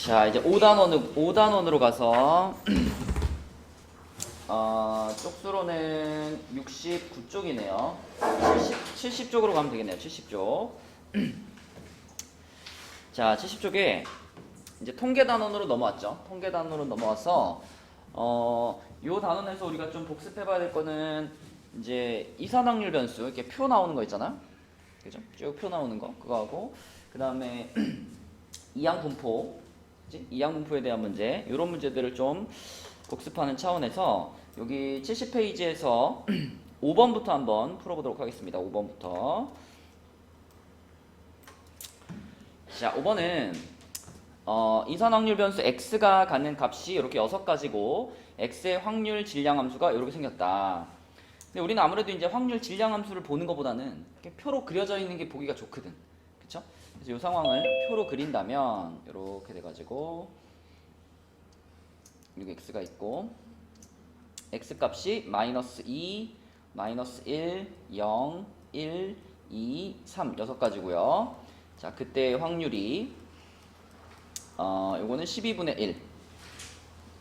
자, 이제 5단원으로 가서 쪽수로는 69쪽이네요. 70쪽으로 가면 되겠네요. 70쪽. 자, 70쪽에 이제 통계단원으로 넘어왔죠. 통계단원으로 넘어와서 요 단원에서 우리가 좀 복습해봐야 될 거는 이제 이산확률 변수 이렇게 표 나오는 거 있잖아요. 그죠? 쭉 표 나오는 거 그거하고 그 다음에 이항분포, 이항분포에 대한 문제, 이런 문제들을 좀 복습하는 차원에서 여기 70페이지에서 5번부터 한번 풀어보도록 하겠습니다. 5번부터. 자, 5번은 이산확률 변수 x가 갖는 값이 이렇게 6가지고 x의 확률 질량 함수가 이렇게 생겼다. 근데 우리는 아무래도 이제 확률 질량 함수를 보는 것보다는 이렇게 표로 그려져 있는 게 보기가 좋거든. 그쵸? 그래서 이 상황을 표로 그린다면 이렇게 돼가지고 여기 x가 있고 x 값이 마이너스 2, 마이너스 1, 0, 1, 2, 3 6가지고요. 자, 그때 확률이 요거는 12분의 1,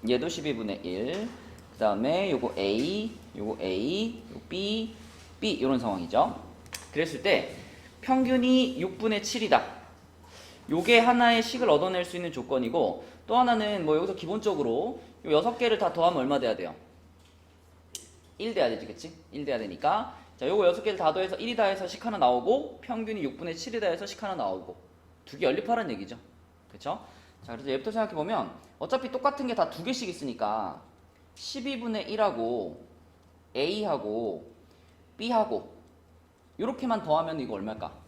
얘도 12분의 1, 그 다음에 요거 A, 요거 A, 요거 B, B 이런 상황이죠. 그랬을 때 평균이 6분의 7이다. 요게 하나의 식을 얻어낼 수 있는 조건이고, 또 하나는 뭐 여기서 기본적으로 요 6개를 다 더하면 얼마 돼야 돼요? 1 돼야 되지, 그치? 1 돼야 되니까, 자, 요거 6개를 다 더해서 1이다 해서 식 하나 나오고, 평균이 6분의 7이다 해서 식 하나 나오고, 두 개 연립하라는 얘기죠. 그쵸? 자, 그래서 얘부터 생각해보면 어차피 똑같은 게 다 2개씩 있으니까 12분의 1하고 A하고 B하고 이렇게만 더하면 이거 얼마일까?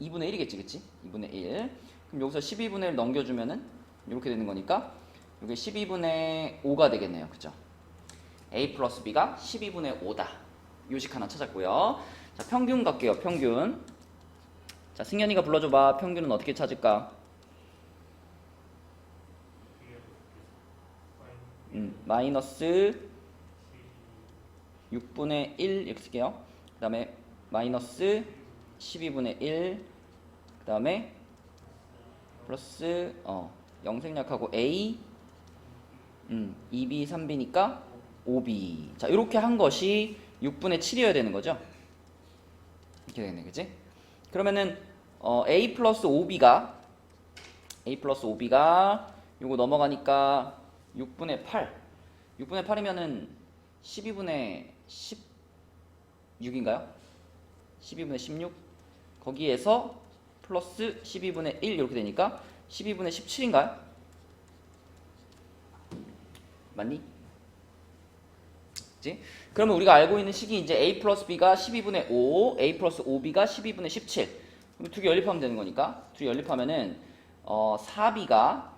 2분의 1이겠지, 그치? 2분의 1. 그럼 여기서 12분의 1 넘겨주면은 이렇게 되는 거니까 이게 12분의 5가 되겠네요. 그쵸? A 플러스 B가 12분의 5다. 요식 하나 찾았고요. 자, 평균 갈게요. 평균. 자, 승현이가 불러줘봐. 평균은 어떻게 찾을까? 마이너스 6분의 1 이렇게 쓸게요. 그 다음에 마이너스 12분의 1, 그 다음에 플러스 0생략하고 A 2B 3B니까 5B. 자, 이렇게 한 것이 6분의 7이어야 되는 거죠. 이렇게 되겠네, 그치? 그러면은 A 플러스 5B가 요거 넘어가니까 6분의 8. 6분의 8이면은 12분의 16인가요? 12분의 16? 거기에서 플러스 12분의 1 이렇게 되니까 12분의 17인가요? 맞니? 그치? 그러면 우리가 알고 있는 식이 이제 A 플러스 B가 12분의 5, A 플러스 5B가 12분의 17. 그럼 두 개 연립하면 되는 거니까, 두 개 연립하면은 4B가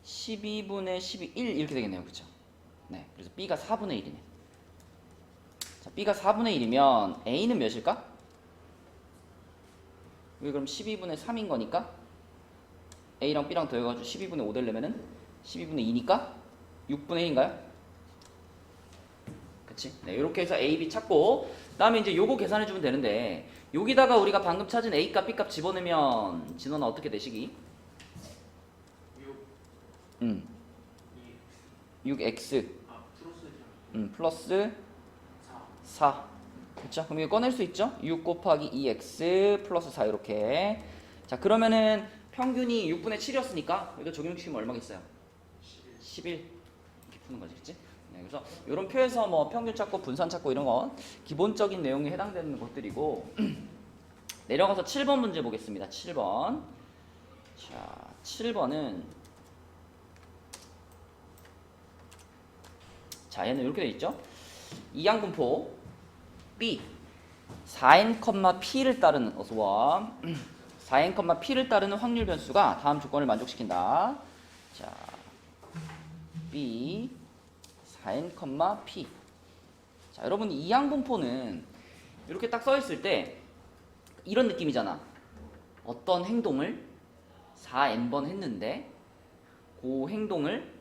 12분의 11 이렇게 되겠네요. 그쵸? 네. 그래서 B가 4분의 1이네. 자, B가 4분의 1이면 A는 몇일까? 여기 그럼 12분의 3인 거니까 A랑 B랑 더해가지고 12분의 5 되려면은 12분의 2니까 6분의 1인가요? 그치? 네. 이렇게 해서 A, B 찾고, 그 다음에 이제 요거 계산해주면 되는데, 여기다가 우리가 방금 찾은 A 값, B 값 집어넣으면 진원아 어떻게 되시기? 6x 플러스 4. 그쵸? 그럼 이거 꺼낼 수 있죠? 6 곱하기 2x 플러스 4 이렇게. 자, 그러면은 평균이 6분의 7이었으니까 여기다 적용시키면 얼마겠어요? 11 이렇게 푸는 거지, 그치? 네, 그래서 이런 표에서 뭐 평균 찾고 분산 찾고 이런 건 기본적인 내용에 해당되는 것들이고 내려가서 7번 문제 보겠습니다. 7번. 자, 7번은 자, 얘는 이렇게 돼 있죠. 이항분포 B 4n, P를 따르는 4n, P를 따르는 확률 변수가 다음 조건을 만족시킨다. 자, B 4n, P. 자, 여러분 이항분포는 이렇게 딱 써 있을 때 이런 느낌이잖아. 어떤 행동을 4n번 했는데 그 행동을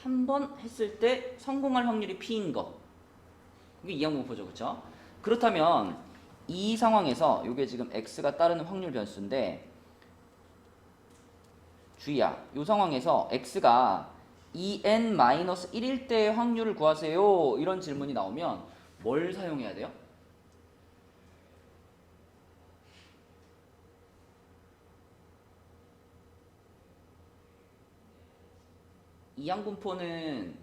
한 번 했을 때 성공할 확률이 P인 거. 이게 이항분포죠, 그쵸? 그렇다면 이 상황에서 이게 지금 X가 따르는 확률 변수인데 주의야. 이 상황에서 x가 2n-1일 때의 확률을 구하세요. 이런 질문이 나오면 뭘 사용해야 돼요? 이항분포는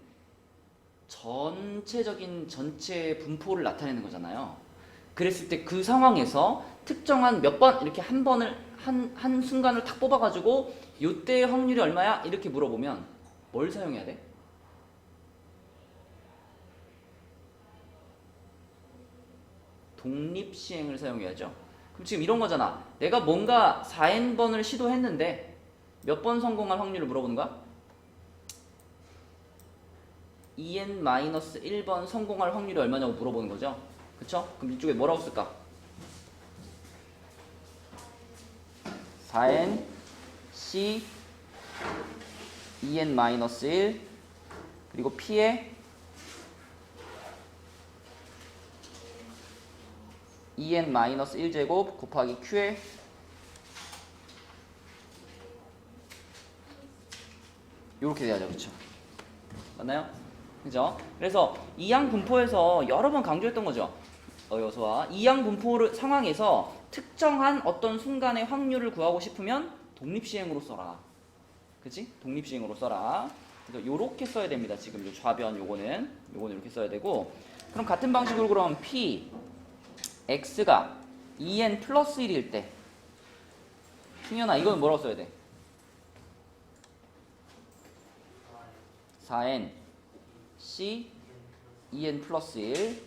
전체적인 전체 분포를 나타내는 거잖아요. 그랬을 때 그 상황에서 특정한 몇 번 이렇게 한 번을 한 순간을 탁 뽑아가지고 이때의 확률이 얼마야? 이렇게 물어보면 뭘 사용해야 돼? 독립시행을 사용해야죠. 그럼 지금 이런 거잖아. 내가 뭔가 4n번을 시도했는데 몇 번 성공할 확률을 물어보는 거야? 2n-1번 성공할 확률이 얼마냐고 물어보는 거죠. 그쵸? 그럼 이쪽에 뭐라고 쓸까? 4n c 2n-1 그리고 p에 2n-1제곱 곱하기 q에 이렇게 돼야죠. 그쵸? 맞나요? 그죠? 그래서 이항 분포에서 여러 번 강조했던 거죠. 여기서와 이항 분포를 상황에서 특정한 어떤 순간의 확률을 구하고 싶으면 독립시행으로 써라. 그치? 독립시행으로 써라. 그래서 요렇게 써야 됩니다. 지금 요 좌변 요거는 이렇게 써야 되고, 그럼 같은 방식으로 그럼 p x가 2n 플러스 1일 때 승현아 이건 뭐라고 써야 돼? 4n c 2n 플러스 1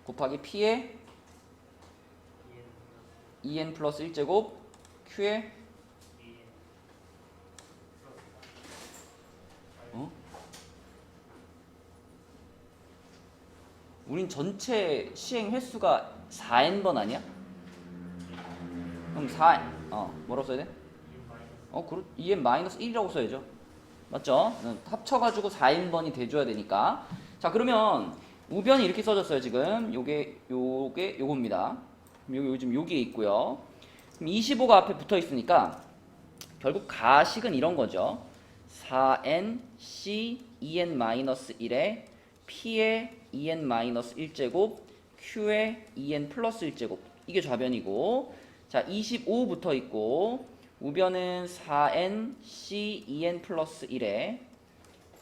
곱하기 p에 2n 플러스 1제곱 q에 우린 전체 시행 횟수가 4n번 아니야? 그럼 4 뭐라고 써야 돼? 2n-1이라고 써야죠. 맞죠? 합쳐가지고 4n번이 돼줘야 되니까. 자, 그러면 우변이 이렇게 써졌어요. 지금 요겁니다. 요즘 여기에 있고요. 그럼 25가 앞에 붙어 있으니까 결국 가식은 이런 거죠. 4n c 2n-1에 p에 2n-1제곱 q에 2n 플러스 1제곱 이게 좌변이고, 자 25 붙어 있고 우변은 4n c 2n 플러스 1에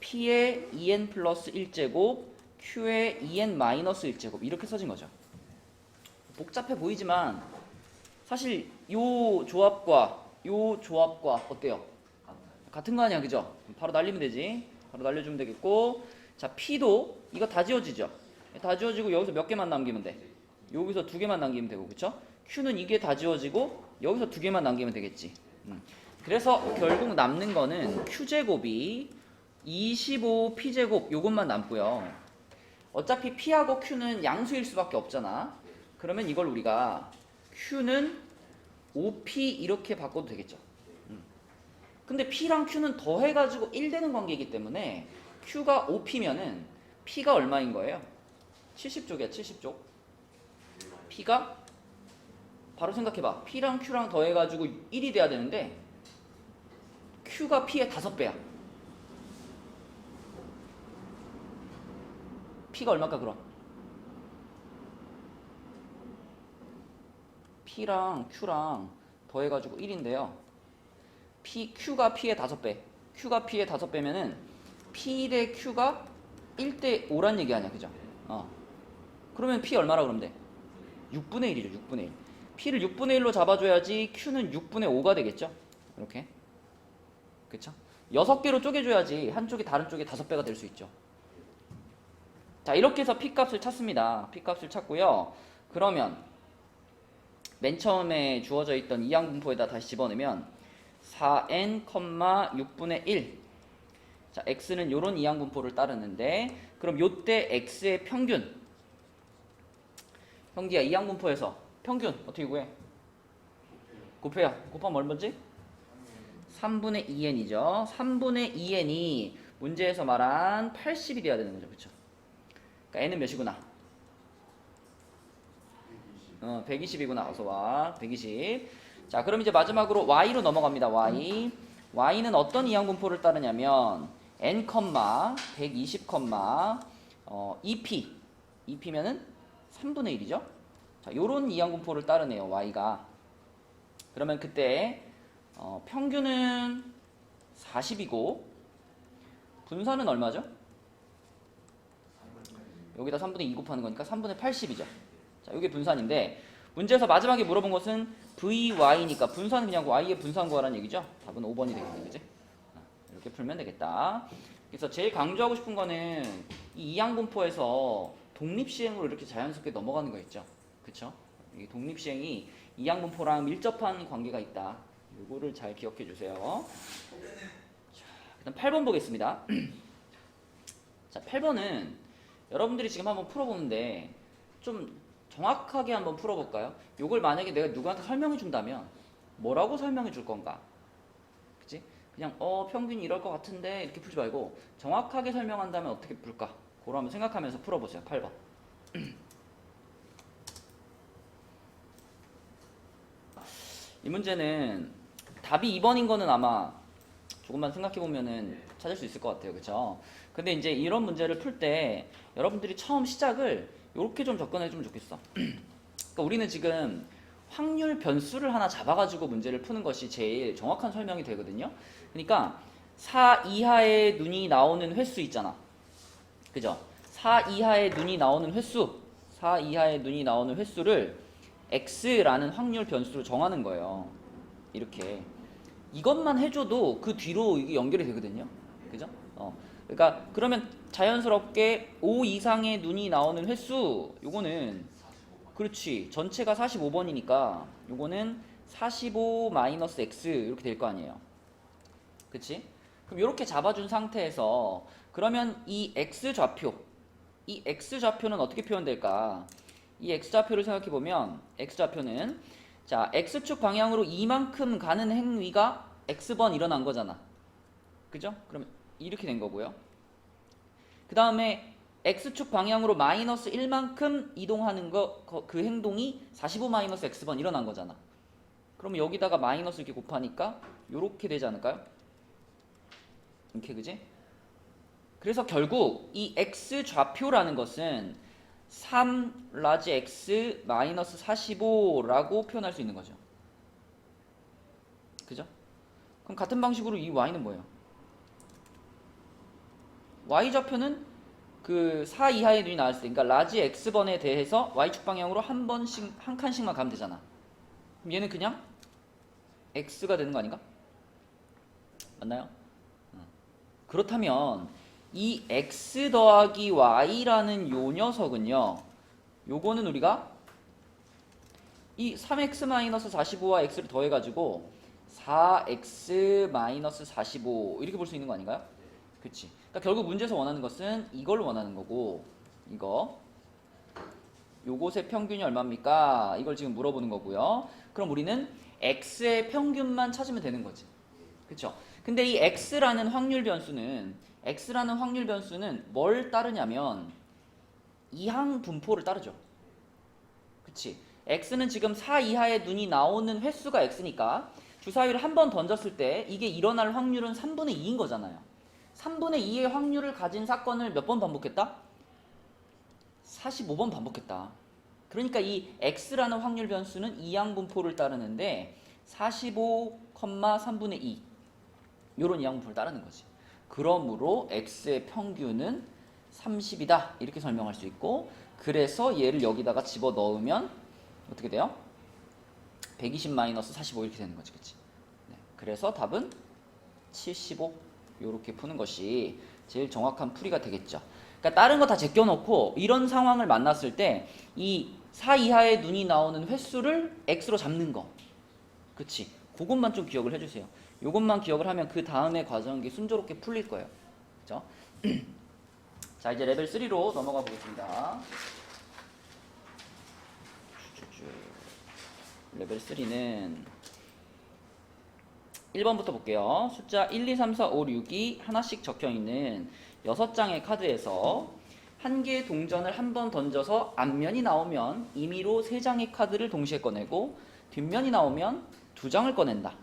p에 2n 플러스 1제곱 q에 2n 마이너스 1제곱 이렇게 써진 거죠. 복잡해 보이지만 사실 요 조합과 어때요? 같은 거 아니야, 그죠? 바로 날리면 되지. 바로 날려주면 되겠고, 자 p도 이거 다 지워지죠. 다 지워지고 여기서 몇 개만 남기면 돼. 여기서 2개만 남기면 되고, 그쵸? q는 이게 다 지워지고 여기서 2개만 남기면 되겠지. 그래서 결국 남는 거는 q제곱이 25p제곱 요것만 남고요. 어차피 p하고 q는 양수일 수밖에 없잖아. 그러면 이걸 우리가 q는 5p 이렇게 바꿔도 되겠죠. 근데 p랑 q는 더해가지고 1 되는 관계이기 때문에 q가 5p면은 p가 얼마인 거예요? 70쪽이야, 70쪽. p가 바로 생각해봐. p랑 q랑 더해가지고 1이 돼야 되는데 q가 p의 5배야. p가 얼마일까 그럼? p랑 q랑 더해가지고 1인데요. q가 p의 5배. q가 p의 5배면은 p 대 q가 1대 5란 얘기 아니야, 그죠? 그러면 p 얼마라 그러면 돼? 6분의 1이죠, 6분의 1. p를 6분의 1로 잡아줘야지 q는 6분의 5가 되겠죠? 이렇게. 그쵸? 6개로 쪼개줘야지 한쪽이 다른 쪽이 5배가 될 수 있죠. 자, 이렇게 해서 p 값을 찾습니다. p 값을 찾고요. 그러면 맨 처음에 주어져 있던 이항분포에다 다시 집어넣으면 4n, 6분의 1. 자, x는 요런 이항분포를 따르는데, 그럼 요때 x의 평균. 형디야, 이항분포에서 평균 어떻게 구해? 곱해요. 곱하면 얼마지? 3분의 2n이죠. 3분의 2n이 문제에서 말한 80이 돼야 되는 거죠. 그쵸? 그러니까 n은 몇이구나? 120이구나. 어서 와. 120. 자, 그럼 이제 마지막으로 y로 넘어갑니다. y. y는 어떤 이항분포를 따르냐면 n, 120, 2p 2p면은 3분의 1이죠. 자, 요런 이항분포를 따르네요, y가. 그러면 그때 평균은 40이고 분산은 얼마죠? 여기다 3분의 2 곱하는 거니까 3분의 80이죠. 자, 이게 분산인데 문제에서 마지막에 물어본 것은 vy니까 분산은 그냥 y의 분산 구하라는 얘기죠. 답은 5번이 되겠네, 그지? 이렇게 풀면 되겠다. 그래서 제일 강조하고 싶은 거는 이 이항분포에서 독립시행으로 이렇게 자연스럽게 넘어가는 거 있죠. 그쵸? 이 독립시행이 이항분포랑 밀접한 관계가 있다. 이거를 잘 기억해 주세요. 자, 일단 8번 보겠습니다. 자, 8번은 여러분들이 지금 한번 풀어보는데 좀 정확하게 한번 풀어볼까요? 이걸 만약에 내가 누구한테 설명해 준다면 뭐라고 설명해 줄 건가? 그치? 그냥 평균이 이럴 것 같은데 이렇게 풀지 말고 정확하게 설명한다면 어떻게 풀까? 그걸 한번 생각하면서 풀어보세요. 8번. 이 문제는 답이 2번인 거는 아마 조금만 생각해보면은 찾을 수 있을 것 같아요. 그쵸? 근데 이제 이런 문제를 풀 때 여러분들이 처음 시작을 이렇게 좀 접근해주면 좋겠어. 그러니까 우리는 지금 확률 변수를 하나 잡아가지고 문제를 푸는 것이 제일 정확한 설명이 되거든요. 그러니까 4 이하의 눈이 나오는 횟수 있잖아. 그죠? 4 이하의 눈이 나오는 횟수, 4 이하의 눈이 나오는 횟수를 x라는 확률 변수로 정하는 거예요. 이렇게. 이것만 해줘도 그 뒤로 이게 연결이 되거든요. 그죠? 그러니까 그러면 자연스럽게 5 이상의 눈이 나오는 횟수, 요거는 그렇지. 전체가 45번이니까 요거는 45-x 이렇게 될 거 아니에요. 그치? 그럼 이렇게 잡아준 상태에서 그러면 이 x좌표, 이 x좌표는 어떻게 표현될까? 이 x좌표를 생각해보면 x좌표는 자, x축 방향으로 이만큼 가는 행위가 x번 일어난 거잖아. 그죠? 그럼 이렇게 된 거고요. 그 다음에 x축 방향으로 마이너스 1만큼 이동하는 그 행동이 45-x번 일어난 거잖아. 그럼 여기다가 마이너스 이렇게 곱하니까 요렇게 되지 않을까요? 이렇게, 그지? 그래서 결국 이 x좌표라는 것은 3 라지 x 마이너스 45라고 표현할 수 있는 거죠. 그죠? 그럼 같은 방식으로 이 y는 뭐예요? y좌표는 그 4 이하의 눈이 나왔을 때, 그러니까 라지 x번에 대해서 y축 방향으로 한 번씩, 한 칸씩만 가면 되잖아. 그럼 얘는 그냥 x가 되는 거 아닌가? 맞나요? 그렇다면 이 x 더하기 y라는 요 녀석은요, 요거는 우리가 이 3x-45와 x를 더해가지고 4x-45 이렇게 볼 수 있는 거 아닌가요? 그치. 그러니까 결국 문제에서 원하는 것은 이걸 원하는 거고, 요것의 평균이 얼마입니까? 이걸 지금 물어보는 거고요. 그럼 우리는 x의 평균만 찾으면 되는 거지. 그쵸? 근데 이 x라는 확률 변수는 뭘 따르냐면 이항 분포를 따르죠. 그치? x는 지금 4 이하의 눈이 나오는 횟수가 x니까 주사위를 한 번 던졌을 때 이게 일어날 확률은 3분의 2인 거잖아요. 3분의 2의 확률을 가진 사건을 몇 번 반복했다? 45번 반복했다. 그러니까 이 x라는 확률 변수는 이항 분포를 따르는데 45,3분의 2 요런 이항 분포를 따르는 거지. 그러므로 x의 평균은 30이다 이렇게 설명할 수 있고, 그래서 얘를 여기다가 집어넣으면 어떻게 돼요? 120-45 이렇게 되는 거지. 그치? 네, 그래서 답은 75 요렇게 푸는 것이 제일 정확한 풀이가 되겠죠. 그러니까 다른 거 다 제껴놓고 이런 상황을 만났을 때 이 4 이하의 눈이 나오는 횟수를 x로 잡는 거. 그치? 그것만 좀 기억을 해주세요. 요것만 기억을 하면 그 다음의 과정이 순조롭게 풀릴 거예요. 그죠? 자, 이제 레벨 3로 넘어가 보겠습니다. 레벨 3는 1번부터 볼게요. 숫자 1, 2, 3, 4, 5, 6이 하나씩 적혀있는 6장의 카드에서 한 개의 동전을 한 번 던져서 앞면이 나오면 임의로 3장의 카드를 동시에 꺼내고 뒷면이 나오면 2장을 꺼낸다.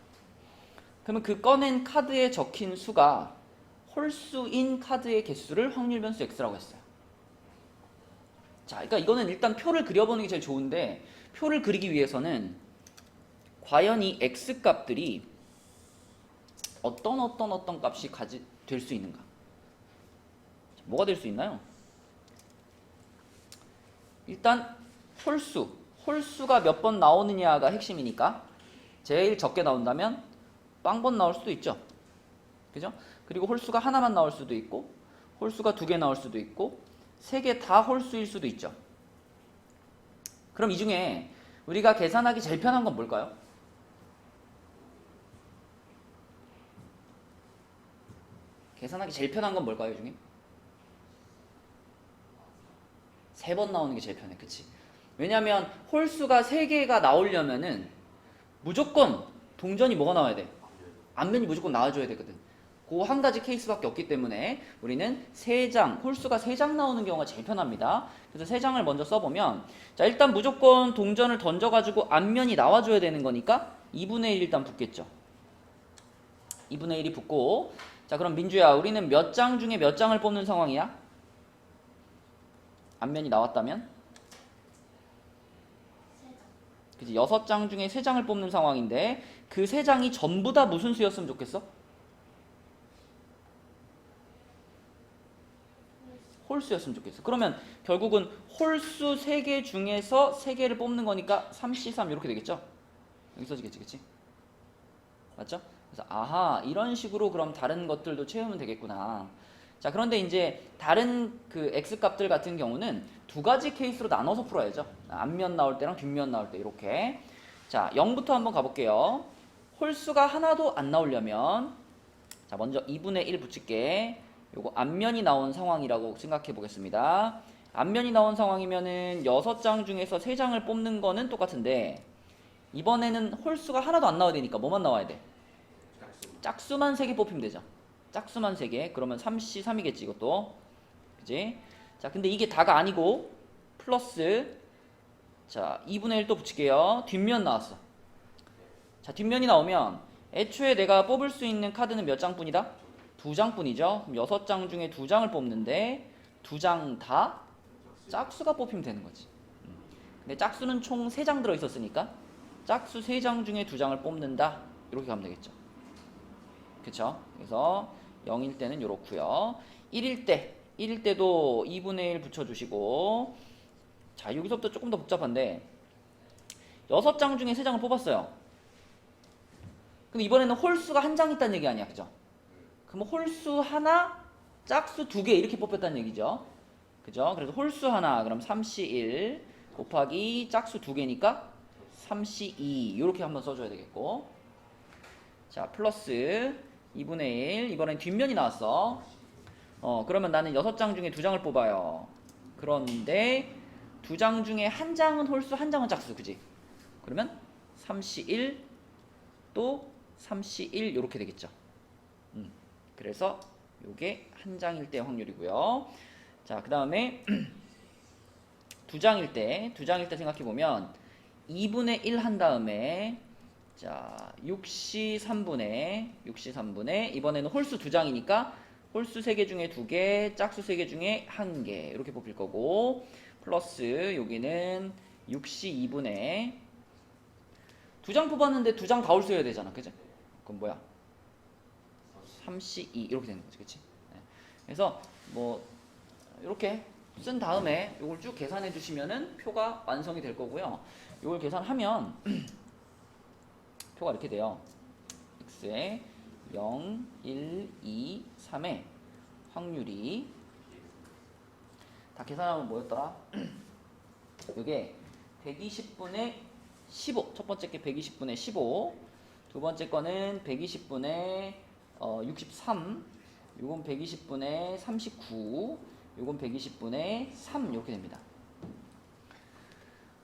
그러면 그 꺼낸 카드에 적힌 수가 홀수인 카드의 개수를 확률 변수 x라고 했어요. 자, 그러니까 이거는 일단 표를 그려보는 게 제일 좋은데, 표를 그리기 위해서는 과연 이 x 값들이 어떤 값이 될 수 있는가? 뭐가 될 수 있나요? 일단 홀수가 몇 번 나오느냐가 핵심이니까 제일 적게 나온다면 빵번 나올 수도 있죠. 그죠? 그리고 홀수가 하나만 나올 수도 있고 홀수가 2개 나올 수도 있고 3개 다 홀수일 수도 있죠. 그럼 이 중에 우리가 계산하기 제일 편한 건 뭘까요? 계산하기 제일 편한 건 뭘까요, 이 중에? 3번 나오는 게 제일 편해, 그치? 왜냐면 홀수가 3개가 나오려면은 무조건 동전이 뭐가 나와야 돼? 앞면이 무조건 나와줘야 되거든. 그 한 가지 케이스밖에 없기 때문에 우리는 3장, 홀수가 3장 나오는 경우가 제일 편합니다. 그래서 3장을 먼저 써보면, 자, 일단 무조건 동전을 던져가지고 앞면이 나와줘야 되는 거니까 2분의 1 일단 붙겠죠. 2분의 1이 붙고, 자, 그럼 민주야, 우리는 몇 장 중에 몇 장을 뽑는 상황이야? 앞면이 나왔다면? 그치, 6장 중에 3장을 뽑는 상황인데 그 3장이 전부 다 무슨 수였으면 좋겠어? 홀수였으면 좋겠어. 그러면 결국은 홀수 3개 중에서 3개를 뽑는 거니까 3C3 이렇게 되겠죠? 여기 써지겠지, 그치? 맞죠? 그래서 아하, 이런 식으로 그럼 다른 것들도 채우면 되겠구나. 자, 그런데 이제 다른 그 x값들 같은 경우는 2가지 케이스로 나눠서 풀어야죠. 앞면 나올 때랑 뒷면 나올 때 이렇게. 자, 0부터 한번 가볼게요. 홀수가 하나도 안 나오려면, 자, 먼저 2분의 1 붙일게. 요거 앞면이 나온 상황이라고 생각해 보겠습니다. 앞면이 나온 상황이면은 6장 중에서 3장을 뽑는 거는 똑같은데 이번에는 홀수가 하나도 안 나와야 되니까 뭐만 나와야 돼? 짝수만 3개 뽑히면 되죠. 짝수만 3개. 그러면 3C3이겠지, 이것도. 그지? 자, 근데 이게 다가 아니고 플러스, 자, 2분의 1 또 붙일게요. 뒷면 나왔어. 자, 뒷면이 나오면 애초에 내가 뽑을 수 있는 카드는 몇 장뿐이다? 2장뿐이죠. 그럼 6장 중에 2장을 뽑는데 2장 다 짝수가 뽑히면 되는 거지. 근데 짝수는 총 3장 들어있었으니까 짝수 3장 중에 2장을 뽑는다. 이렇게 가면 되겠죠. 그쵸? 그래서 0일 때는 이렇고요. 1일 때도 2분의 1 붙여주시고, 자, 여기서부터 조금 더 복잡한데 6장 중에 3장을 뽑았어요. 근데 이번에는 홀수가 한 장 있다는 얘기 아니야, 그죠? 그럼 홀수 하나, 짝수 2개 이렇게 뽑혔다는 얘기죠. 그죠? 그래서 홀수 하나, 그럼 3C1 곱하기 짝수 2개니까 3C2 이렇게 한번 써줘야 되겠고, 자, 플러스 2분의 1, 이번엔 뒷면이 나왔어. 그러면 나는 6장 중에 2장을 뽑아요. 그런데 2장 중에 한 장은 홀수, 한 장은 짝수, 그지? 그러면 3C1 또 3C1 이렇게 되겠죠. 그래서 요게 한 장일 때 확률이고요. 자, 그 다음에 2장일 때 생각해보면 2분의 1 한 다음에, 자, 6C3분의 이번에는 홀수 2장이니까 홀수 3개 중에 2개, 짝수 3개 중에 1개 이렇게 뽑힐 거고, 플러스 여기는 6C2분의 2장 뽑았는데 2장 다 홀수여야 되잖아, 그죠? 그럼 뭐야? 3C2 이렇게 되는 거지, 그치? 네. 그래서 뭐 이렇게 쓴 다음에 이걸 쭉 계산해 주시면은 표가 완성이 될 거고요. 이걸 계산하면 표가 이렇게 돼요. x에 0, 1, 2, 3의 확률이 다 계산하면 뭐였더라? 이게 120분의 15, 첫 번째 게 120분의 15, 두 번째 거는 120분의 63, 요건 120분의 39, 요건 120분의 3 이렇게 됩니다.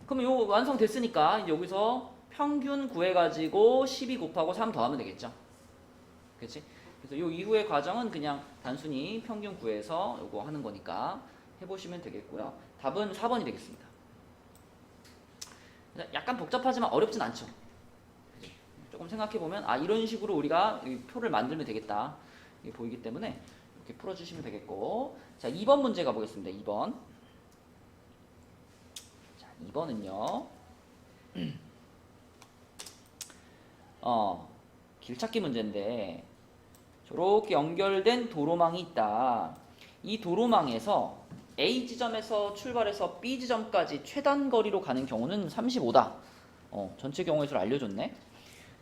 그럼 요 완성됐으니까 여기서 평균 구해가지고 12 곱하고 3 더하면 되겠죠. 그치? 그래서 요 이후의 과정은 그냥 단순히 평균 구해서 요거 하는 거니까 해보시면 되겠고요. 답은 4번이 되겠습니다. 약간 복잡하지만 어렵진 않죠. 좀 조금 생각해보면 아 이런 식으로 우리가 이 표를 만들면 되겠다 이게 보이기 때문에 이렇게 풀어주시면 되겠고 자 2번 문제 가보겠습니다. 2번 자 2번은요 길찾기 문제인데 저렇게 연결된 도로망이 있다. 이 도로망에서 A 지점에서 출발해서 B 지점까지 최단 거리로 가는 경우는 35다. 전체 경우의 수를 알려줬네.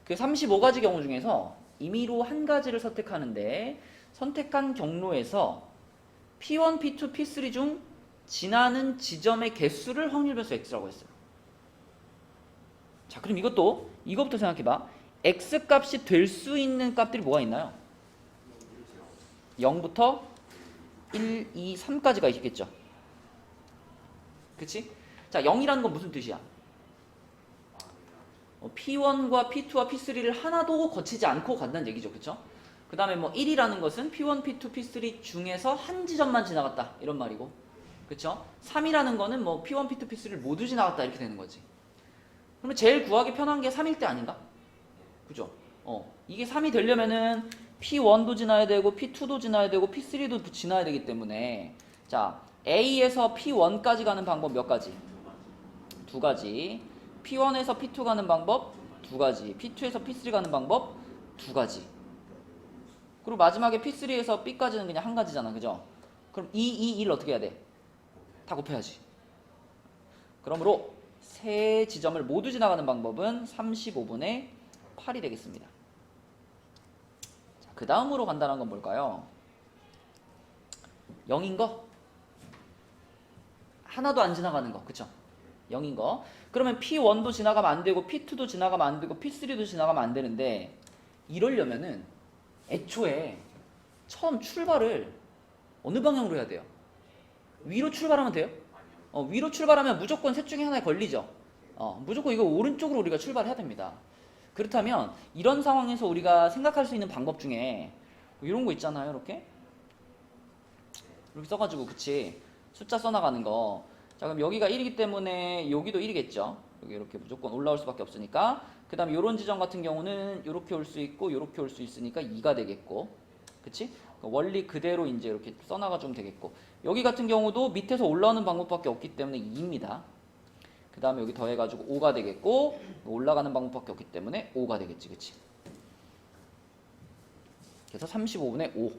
그 35가지 경우 중에서 임의로 한 가지를 선택하는데 선택한 경로에서 P1, P2, P3 중 지나는 지점의 개수를 확률 변수 X라고 했어요. 자, 그럼 이것부터 생각해봐. X 값이 될 수 있는 값들이 뭐가 있나요? 0부터 1, 2, 3까지가 있겠죠. 그치? 자, 0이라는 건 무슨 뜻이야? P1과 P2와 P3를 하나도 거치지 않고 간다는 얘기죠. 그쵸? 그 다음에 뭐 1이라는 것은 P1, P2, P3 중에서 한 지점만 지나갔다. 이런 말이고. 그쵸? 3이라는 거는 뭐 P1, P2, P3를 모두 지나갔다. 이렇게 되는 거지. 그러면 제일 구하기 편한 게 3일 때 아닌가? 그죠? 이게 3이 되려면은 P1도 지나야 되고 P2도 지나야 되고 P3도 지나야 되기 때문에 자 A에서 P1까지 가는 방법 몇 가지? 두 가지. P1에서 P2 가는 방법 두 가지. P2에서 P3 가는 방법 두 가지. 그리고 마지막에 P3에서 B까지는 그냥 한 가지잖아. 그죠? 그럼 2, 1 어떻게 해야 돼? 다 곱해야지. 그러므로 세 지점을 모두 지나가는 방법은 35분의 8이 되겠습니다. 그 다음으로 간다는 건 뭘까요? 0인 거? 하나도 안 지나가는 거. 그쵸? 0인 거. 그러면 P1도 지나가면 안 되고 P2도 지나가면 안 되고 P3도 지나가면 안 되는데 이러려면은 애초에 처음 출발을 어느 방향으로 해야 돼요? 위로 출발하면 돼요? 위로 출발하면 무조건 셋 중에 하나에 걸리죠. 무조건 이거 오른쪽으로 우리가 출발해야 됩니다. 그렇다면 이런 상황에서 우리가 생각할 수 있는 방법 중에 뭐 이런 거 있잖아요. 이렇게 써가지고 그치 숫자 써나가는 거. 자 그럼 여기가 1이기 때문에 여기도 1이겠죠. 여기 이렇게 무조건 올라올 수밖에 없으니까. 그 다음에 이런 지점 같은 경우는 이렇게 올 수 있고 이렇게 올 수 있으니까 2가 되겠고 그치? 원리 그대로 이제 이렇게 써나가주면 되겠고 여기 같은 경우도 밑에서 올라오는 방법밖에 없기 때문에 2입니다. 그 다음에 여기 더해가지고 5가 되겠고 올라가는 방법밖에 없기 때문에 5가 되겠지. 그치? 그래서 35분의 5.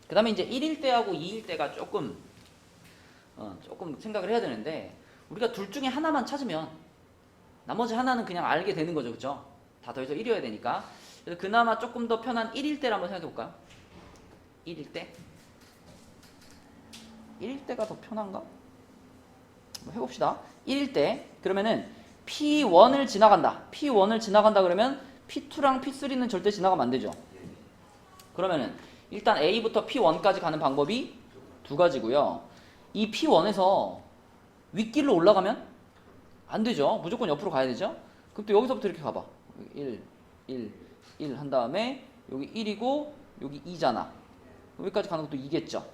그 다음에 이제 1일 때하고 2일 때가 조금 생각을 해야 되는데 우리가 둘 중에 하나만 찾으면 나머지 하나는 그냥 알게 되는 거죠. 그쵸? 다 더해서 1이어야 되니까. 그래서 그나마 조금 더 편한 1일 때를 한번 생각해 볼까요? 1일 때? 1일 때가 더 편한가? 해봅시다. 1일 때 그러면은 P1을 지나간다. P1을 지나간다 그러면 P2랑 P3는 절대 지나가면 안 되죠. 그러면은 일단 A부터 P1까지 가는 방법이 두 가지고요. 이 P1에서 윗길로 올라가면 안 되죠. 무조건 옆으로 가야 되죠. 그럼 또 여기서부터 이렇게 가봐. 1, 1, 1 한 다음에 여기 1이고 여기 2잖아. 여기까지 가는 것도 2겠죠.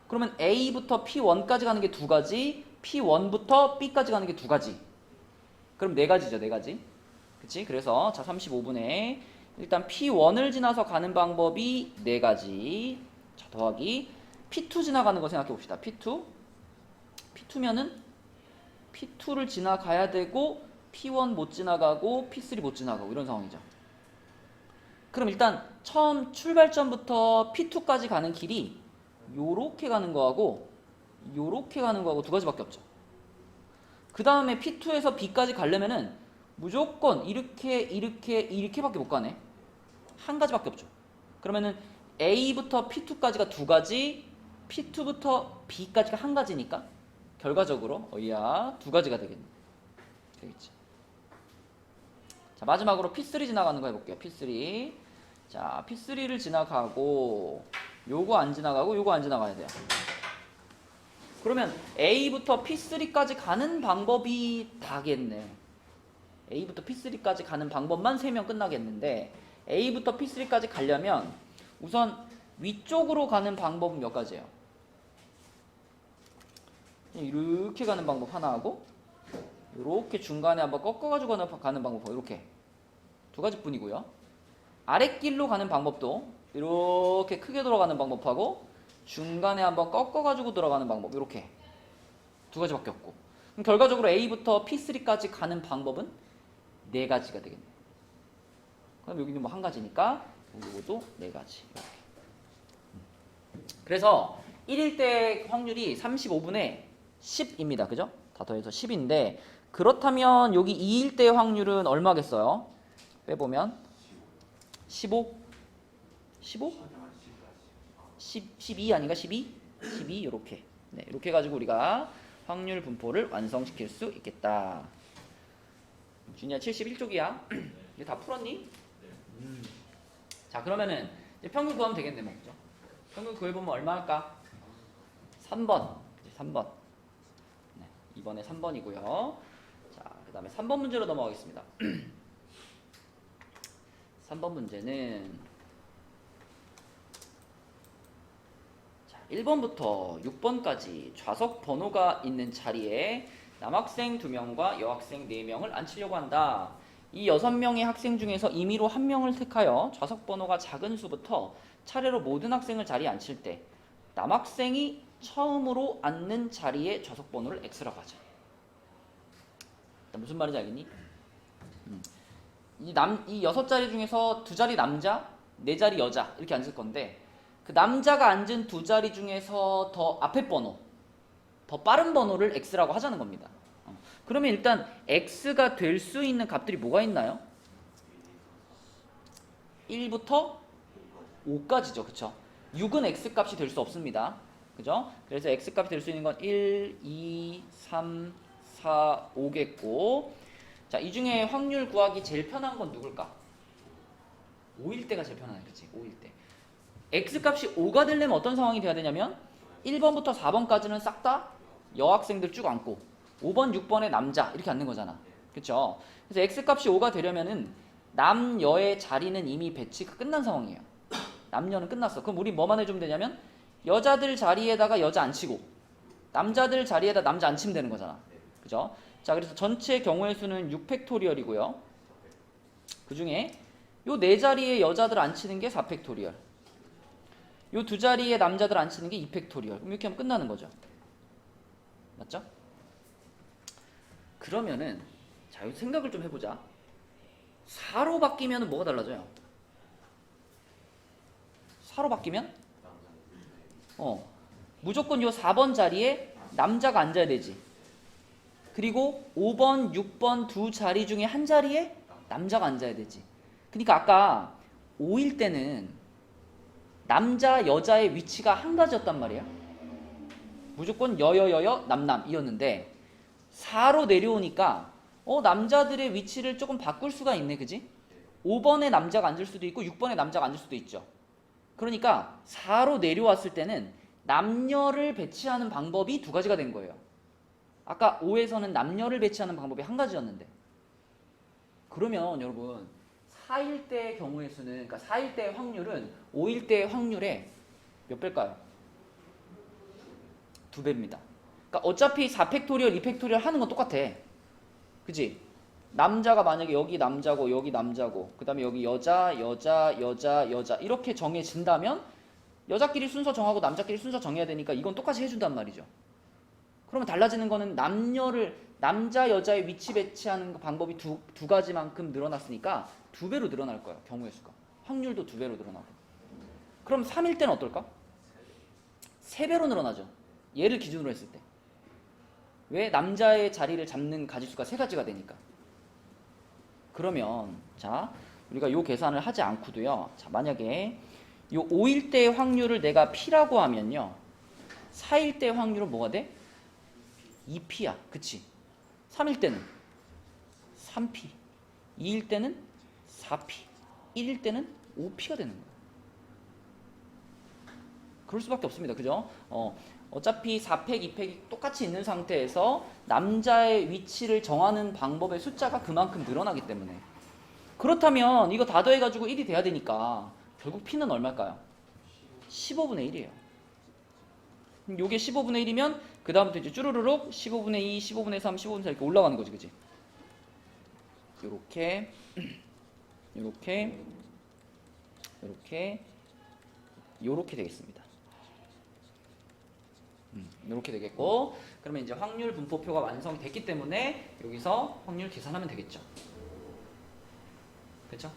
그러면 A부터 P1까지 가는 게 두 가지, P1부터 B까지 가는 게 두 가지. 그럼 네 가지죠, 네 가지. 그치? 그래서 자 35분에 일단 P1을 지나서 가는 방법이 네 가지. 자 더하기 P2 지나가는 거 생각해 봅시다. P2면은 P2를 지나가야 되고 P1 못 지나가고 P3 못 지나가고 이런 상황이죠. 그럼 일단 처음 출발점부터 P2까지 가는 길이 요렇게 가는 거하고 요렇게 가는 거하고 두 가지밖에 없죠. 그 다음에 P2에서 B까지 가려면은 무조건 이렇게밖에 못 가네. 한 가지밖에 없죠. 그러면은 A부터 P2까지가 두 가지, P2부터 B까지가 한 가지니까 결과적으로 두 가지가 되겠지. 자 마지막으로 P3 지나가는 거 해볼게요. P3. 자 P3를 지나가고 요거 안 지나가고 요거 안 지나가야 돼요. 그러면 A부터 P3까지 가는 방법이 다겠네. A부터 P3까지 가는 방법만 세면 끝나겠는데 A부터 P3까지 가려면 우선 위쪽으로 가는 방법은 몇 가지예요? 이렇게 가는 방법 하나 하고 이렇게 중간에 한번 꺾어가지고 가는 방법 이렇게 두 가지뿐이고요. 아랫길로 가는 방법도 이렇게 크게 돌아가는 방법하고 중간에 한번 꺾어가지고 들어가는 방법 이렇게 두 가지밖에 없고, 그럼 결과적으로 A부터 P3까지 가는 방법은 네 가지가 되겠네요. 그럼 여기는 뭐 한 가지니까 이것도 네 가지 이렇게. 그래서 1일 때 확률이 35분의 10입니다. 그죠? 다 더해서 10인데 그렇다면 여기 2일 때 확률은 얼마겠어요? 빼보면 15? 15? 12 아닌가? 12? 12 이렇게. 네, 이렇게 해가지고 우리가 확률 분포를 완성시킬 수 있겠다. 준이야 71쪽이야. 이제 다 풀었니? 자, 그러면은 이제 평균 구하면 되겠네, 뭐. 그죠? 평균 구해보면 얼마 할까? 3번. 이제 3번. 네, 이번에 3번이고요. 자, 그 다음에 3번 문제로 넘어가겠습니다. 3번 문제는 자, 1번부터 6번까지 좌석 번호가 있는 자리에 남학생 2명과 여학생 4명을 앉히려고 한다. 이 6명의 학생 중에서 임의로 1명을 택하여 좌석 번호가 작은 수부터 차례로 모든 학생을 자리에 앉힐 때 남학생이 처음으로 앉는 자리의 좌석 번호를 X라고 하자. 무슨 말인지 알겠니? 이 6자리 중에서 2자리 남자, 4자리 여자 이렇게 앉을 건데 그 남자가 앉은 2자리 중에서 더 앞에 번호, 더 빠른 번호를 X라고 하자는 겁니다. 그러면 일단 X가 될 수 있는 값들이 뭐가 있나요? 1부터 5까지죠. 그쵸? 6은 X값이 될 수 없습니다. 그죠? 그래서 X값이 될 수 있는 건 1, 2, 3, 4, 5겠고, 자, 이 중에 확률 구하기 제일 편한 건 누굴까? 5일 때가 제일 편하네. 그치? 5일 때. X값이 5가 되려면 어떤 상황이 돼야 되냐면 1번부터 4번까지는 싹 다 여학생들 쭉 앉고 5번, 6번에 남자 이렇게 앉는 거잖아. 그쵸? 그래서 X값이 5가 되려면은 남여의 자리는 이미 배치가 끝난 상황이에요. 남녀는 끝났어. 그럼 우리 뭐만 해주면 되냐면 여자들 자리에다가 여자 앉히고 남자들 자리에다 남자 앉히면 되는 거잖아. 그죠? 자, 그래서 전체 경우의 수는 6팩토리얼이고요. 그 중에 요 4자리에 여자들 앉히는 게 4팩토리얼. 요 2자리에 남자들 앉히는 게 2팩토리얼. 그럼 이렇게 하면 끝나는 거죠. 맞죠? 그러면은 자, 요 생각을 좀 해보자. 4로 바뀌면 뭐가 달라져요? 4로 바뀌면? 무조건 요 4번 자리에 남자가 앉아야 되지. 그리고 5번, 6번 두 자리 중에 한 자리에 남자가 앉아야 되지. 그러니까 아까 5일 때는 남자, 여자의 위치가 한 가지였단 말이야. 무조건 여여여여 남남이었는데 4로 내려오니까 남자들의 위치를 조금 바꿀 수가 있네. 그지? 5번에 남자가 앉을 수도 있고 6번에 남자가 앉을 수도 있죠. 그러니까 4로 내려왔을 때는 남녀를 배치하는 방법이 두 가지가 된 거예요. 아까 5에서는 남녀를 배치하는 방법이 한 가지였는데, 그러면 여러분 4일 때의 경우의 수는, 그러니까 4일 때의 확률은 5일 때의 확률의 몇 배일까요? 2배입니다. 그러니까 어차피 4팩토리얼, 2팩토리얼 하는 건 똑같아. 그치? 남자가 만약에 여기 남자고 여기 남자고 그 다음에 여기 여자, 여자, 여자, 여자 이렇게 정해진다면 여자끼리 순서 정하고 남자끼리 순서 정해야 되니까 이건 똑같이 해준단 말이죠. 그러면 달라지는 거는 남녀를, 남자 여자의 위치 배치하는 방법이 두 가지만큼 늘어났으니까 2배로 늘어날 거예요. 경우의 수가. 확률도 2배로 늘어나고. 그럼 3일 때는 어떨까? 3배로 늘어나죠. 얘를 기준으로 했을 때. 왜? 남자의 자리를 잡는 가지수가 3가지가 되니까. 그러면 자, 우리가 요 계산을 하지 않고도요. 자, 만약에 요 5일 때의 확률을 내가 P라고 하면요. 4일 때의 확률은 뭐가 돼? 2P야. 그치? 3일 때는 3P, 2일 때는 4P, 1일 때는 5P가 되는 거야. 그럴 수밖에 없습니다. 그죠? 어차피 4팩, 2팩이 똑같이 있는 상태에서 남자의 위치를 정하는 방법의 숫자가 그만큼 늘어나기 때문에. 그렇다면 이거 다 더해가지고 1이 돼야 되니까 결국 P는 얼마일까요? 15분의 1이에요. 요게 15분의 1이면 그 다음부터 이제 쭈루루룩 15분의 2, 15분의 3, 15분의 4 이렇게 올라가는 거지, 그치? 요렇게, 요렇게, 요렇게, 요렇게 되겠습니다. 요렇게 되겠고, 그러면 이제 확률 분포표가 완성됐기 때문에 여기서 확률 계산하면 되겠죠. 그쵸?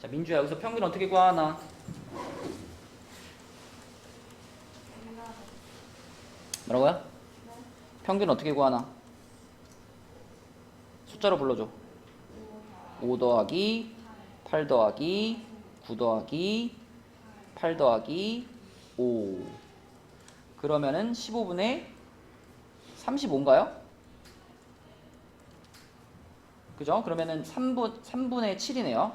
자, 민주야, 여기서 평균 어떻게 구하나? 뭐라고요? 평균 어떻게 구하나? 숫자로 불러줘. 5 더하기 8 더하기 9 더하기 8 더하기 5. 그러면은 15분의 35인가요? 그죠? 그러면은 3분의 7이네요.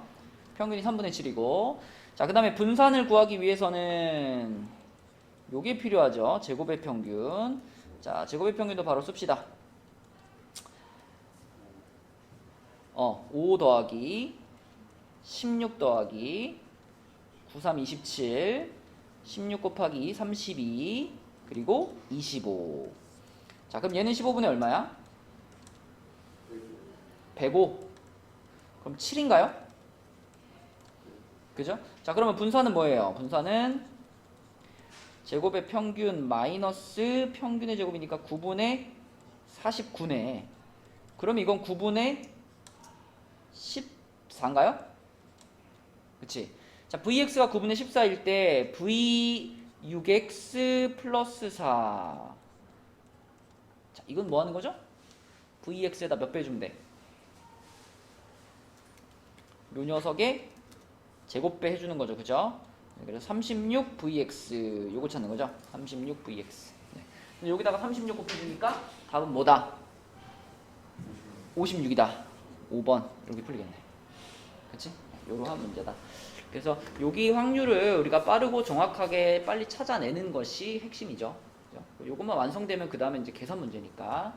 평균이 3분의 7이고. 자, 그 다음에 분산을 구하기 위해서는 요게 필요하죠. 제곱의 평균. 자, 제곱의 평균도 바로 씁시다. 5 더하기 16 더하기 9, 3, 27 16 곱하기 32 그리고 25. 자, 그럼 얘는 15분의 얼마야? 105. 그럼 7인가요? 그죠? 자, 그러면 분산은 뭐예요? 분산은 제곱의 평균 마이너스 평균의 제곱이니까 9분의 49네. 그럼 이건 9분의 14인가요? 그치? 자, vx가 9분의 14일 때 v 6x 플러스 4. 자, 이건 뭐 하는 거죠? vx에다 몇 배 주면 돼? 요 녀석의 제곱배 해주는 거죠. 그죠? 그래서 36vx 요거 찾는 거죠. 36vx. 네. 여기다가 36 곱해주니까 답은 뭐다? 56이다. 5번 이렇게 풀리겠네. 그치? 요러한 문제다. 그래서 여기 확률을 우리가 빠르고 정확하게 빨리 찾아내는 것이 핵심이죠. 요것만 완성되면 그 다음에 이제 계산 문제니까.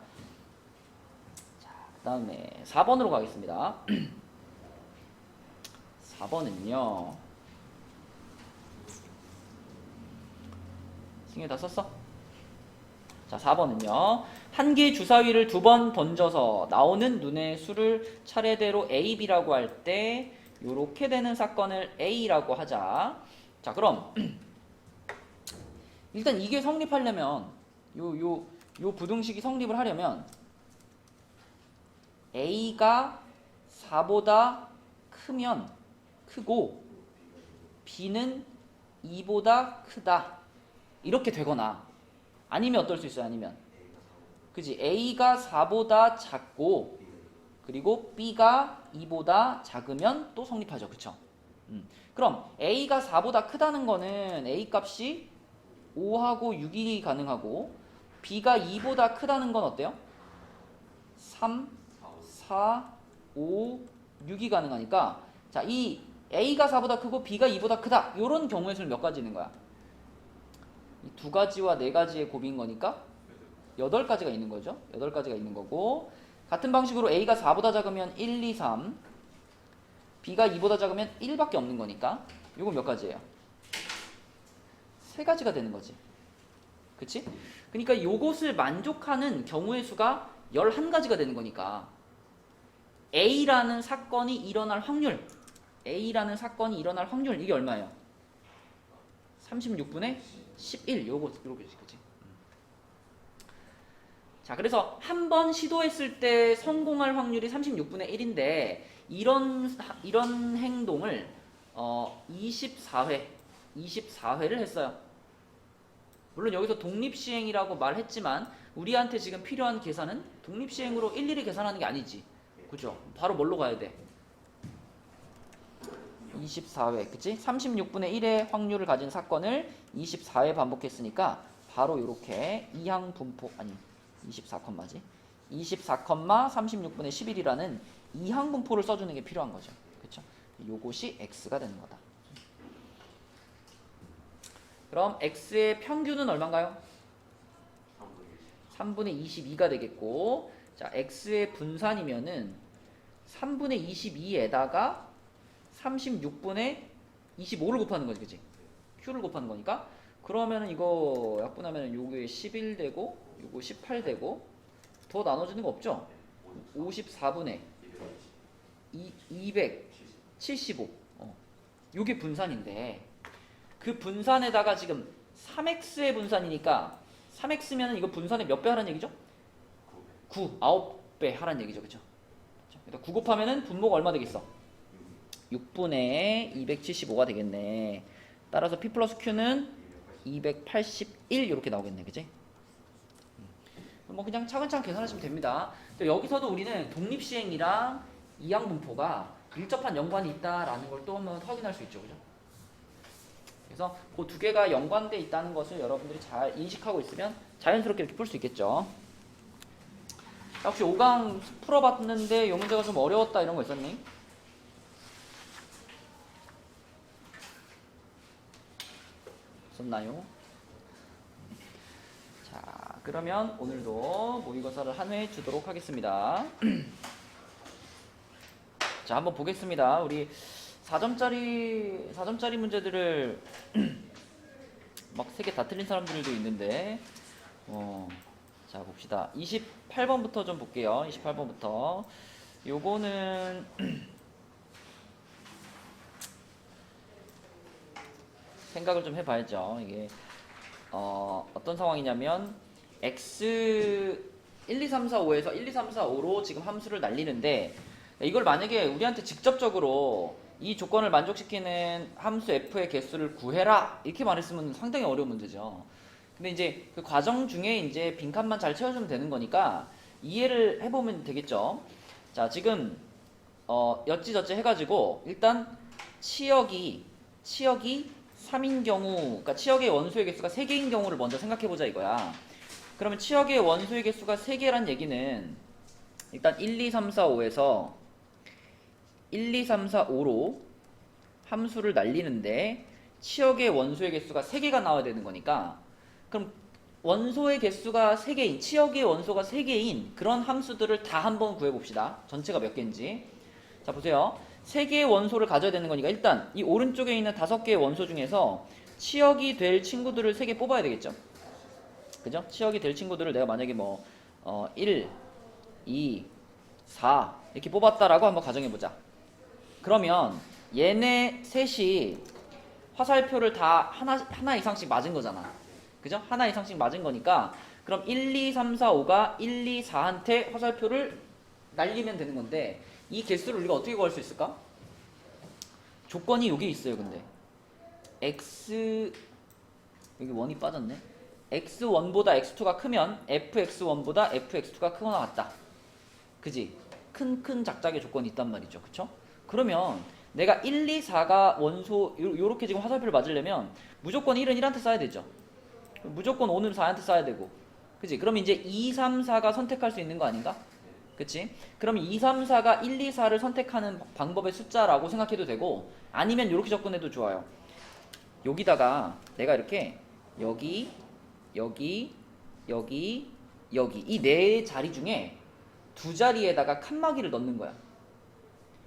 자, 그 다음에 4번으로 가겠습니다. 4번은요. 승희 다 썼어? 자, 4번은요. 한 개의 주사위를 2번 던져서 나오는 눈의 수를 차례대로 A, B라고 할 때 요렇게 되는 사건을 A라고 하자. 자, 그럼 일단 이게 성립하려면 요 부등식이 성립을 하려면 A가 4보다 크고 B는 2보다 크다. 이렇게 되거나 아니면 어떨 수 있어요? 아니면 그지? A가 4보다 작고 그리고 B가 2보다 작으면 또 성립하죠. 그쵸? 그럼 A가 4보다 크다는 거는 A 값이 5하고 6이 가능하고 B가 2보다 크다는 건 어때요? 3, 4, 5, 6이 가능하니까 자, 이 A가 4보다 크고 B가 2보다 크다. 이런 경우의 수는 몇 가지 있는 거야? 이 2가지와 4가지의 곱인 거니까 8가지가 있는 거죠. 8가지가 있는 거고 같은 방식으로 A가 4보다 작으면 1, 2, 3 B가 2보다 작으면 1밖에 없는 거니까 이건 몇 가지예요? 3가지가 되는 거지. 그치? 그러니까 요것을 만족하는 경우의 수가 11가지가 되는 거니까 A라는 사건이 일어날 확률 이게 얼마예요? 36분의 11 요렇게 그치? 자, 그래서 한 번 시도했을 때 성공할 확률이 36분의 1인데 이런 행동을 24회를 했어요. 물론 여기서 독립시행이라고 말했지만 우리한테 지금 필요한 계산은 독립시행으로 일일이 계산하는 게 아니지. 그죠? 바로 뭘로 가야 돼? 24회, 그치? 36분의 1의 확률을 가진 사건을 24회 반복했으니까 바로 이렇게 이항 분포, 아니 24컴마지? 24,36분의 11이라는 이항 분포를 써주는 게 필요한 거죠. 그쵸? 요것이 x가 되는 거다. 그럼 x의 평균은 얼마인가요? 3분의 22가 되겠고, 자, x의 분산이면은 3분의 22에다가 36분의 25를 곱하는 거지, 그치? q를 곱하는 거니까 그러면은 이거 약분하면 요게 11 되고 요거 18 되고 더 나눠지는 거 없죠? 54분의 275. 요게 분산인데 그 분산에다가 지금 3x의 분산이니까 3x면은 이거 분산에 몇 배 하라는 얘기죠? 9, 9배 하라는 얘기죠. 그쵸? 그러니까 9 곱하면은 분모가 얼마 되겠어? 6분의 275가 되겠네. 따라서 P 플러스 Q는 281 이렇게 나오겠네. 그치? 뭐 그냥 차근차근 계산하시면 됩니다. 여기서도 우리는 독립시행이랑 이항분포가 밀접한 연관이 있다라는 걸 또 한번 확인할 수 있죠. 그죠? 그래서 그 두 개가 연관돼 있다는 것을 여러분들이 잘 인식하고 있으면 자연스럽게 이렇게 풀 수 있겠죠. 혹시 5강 풀어봤는데 이 문제가 좀 어려웠다 이런 거 있었니? 있었나요? 자, 그러면 오늘도 모의고사를 한 회 주도록 하겠습니다. 자, 한번 보겠습니다. 우리 4점짜리 문제들을 막 3개 다 틀린 사람들도 있는데 자, 봅시다. 28번부터 좀 볼게요. 28번부터. 요거는 생각을 좀 해봐야죠. 이게 어떤 상황이냐면 x 1, 2, 3, 4, 5에서 1, 2, 3, 4, 5로 지금 함수를 날리는데 이걸 만약에 우리한테 직접적으로 이 조건을 만족시키는 함수 f의 개수를 구해라 이렇게 말했으면 상당히 어려운 문제죠. 근데 이제 그 과정 중에 이제 빈칸만 잘 채워주면 되는 거니까 이해를 해보면 되겠죠. 자, 지금 여찌저찌 해가지고 일단 치역이 3인 경우, 그러니까 치역의 원소의 개수가 3개인 경우를 먼저 생각해보자 이거야. 그러면 치역의 원소의 개수가 3개란 얘기는 일단 1, 2, 3, 4, 5에서 1, 2, 3, 4, 5로 함수를 날리는데 치역의 원소의 개수가 3개가 나와야 되는 거니까 그럼 원소의 개수가 3개인, 치역의 원소가 3개인 그런 함수들을 다 한번 구해봅시다. 전체가 몇 개인지. 자, 보세요. 3개의 원소를 가져야 되는 거니까 일단 이 오른쪽에 있는 5개의 원소 중에서 치역이 될 친구들을 3개 뽑아야 되겠죠. 그죠? 치역이 될 친구들을 내가 만약에 1, 2, 4 이렇게 뽑았다라고 한번 가정해보자. 그러면 얘네 셋이 화살표를 다 하나 이상씩 맞은 거잖아. 그죠? 하나 이상씩 맞은 거니까 그럼 1, 2, 3, 4, 5가 1, 2, 4한테 화살표를 날리면 되는 건데 이 개수를 우리가 어떻게 구할 수 있을까? 조건이 여기 있어요. 근데 x 여기 1이 빠졌네. x1보다 x2가 크면 fx1보다 fx2가 크거나 같다. 그지? 큰 작작의 조건이 있단 말이죠. 그쵸? 그러면 내가 1, 2, 4가 원소 요렇게 지금 화살표를 맞으려면 무조건 1은 1한테 써야 되죠. 무조건 5는 4한테 써야 되고. 그치? 그럼 이제 2, 3, 4가 선택할 수 있는 거 아닌가? 그치? 그럼 2, 3, 4가 1, 2, 4를 선택하는 방법의 숫자라고 생각해도 되고 아니면 이렇게 접근해도 좋아요. 여기다가 내가 이렇게 여기 이 네 자리 중에 두 자리에다가 칸막이를 넣는 거야.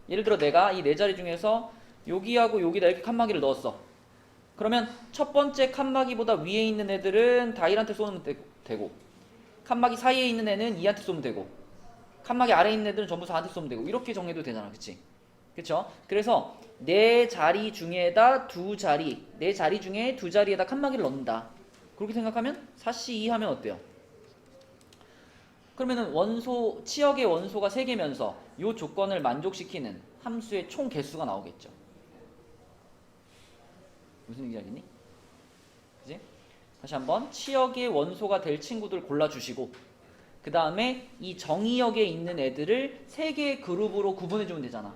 예를 들어 내가 이 네 자리 중에서 여기하고 여기다 이렇게 칸막이를 넣었어. 그러면 첫 번째 칸막이보다 위에 있는 애들은 다 1한테 쏘면 되고 칸막이 사이에 있는 애는 2한테 쏘면 되고 칸막이 아래에 있는 애들은 전부 4한테 쏘면 되고 이렇게 정해도 되잖아. 그치? 그쵸? 그래서 네 자리 중에다 네 자리 중에 두 자리에다 칸막이를 넣는다. 그렇게 생각하면 4C2 하면 어때요? 그러면은 치역의 원소가 3개면서 이 조건을 만족시키는 함수의 총 개수가 나오겠죠. 무슨 얘기인지 알겠니? 그지? 다시 한번 치역의 원소가 될 친구들 골라주시고 그 다음에 이 정의역에 있는 애들을 3개의 그룹으로 구분해주면 되잖아.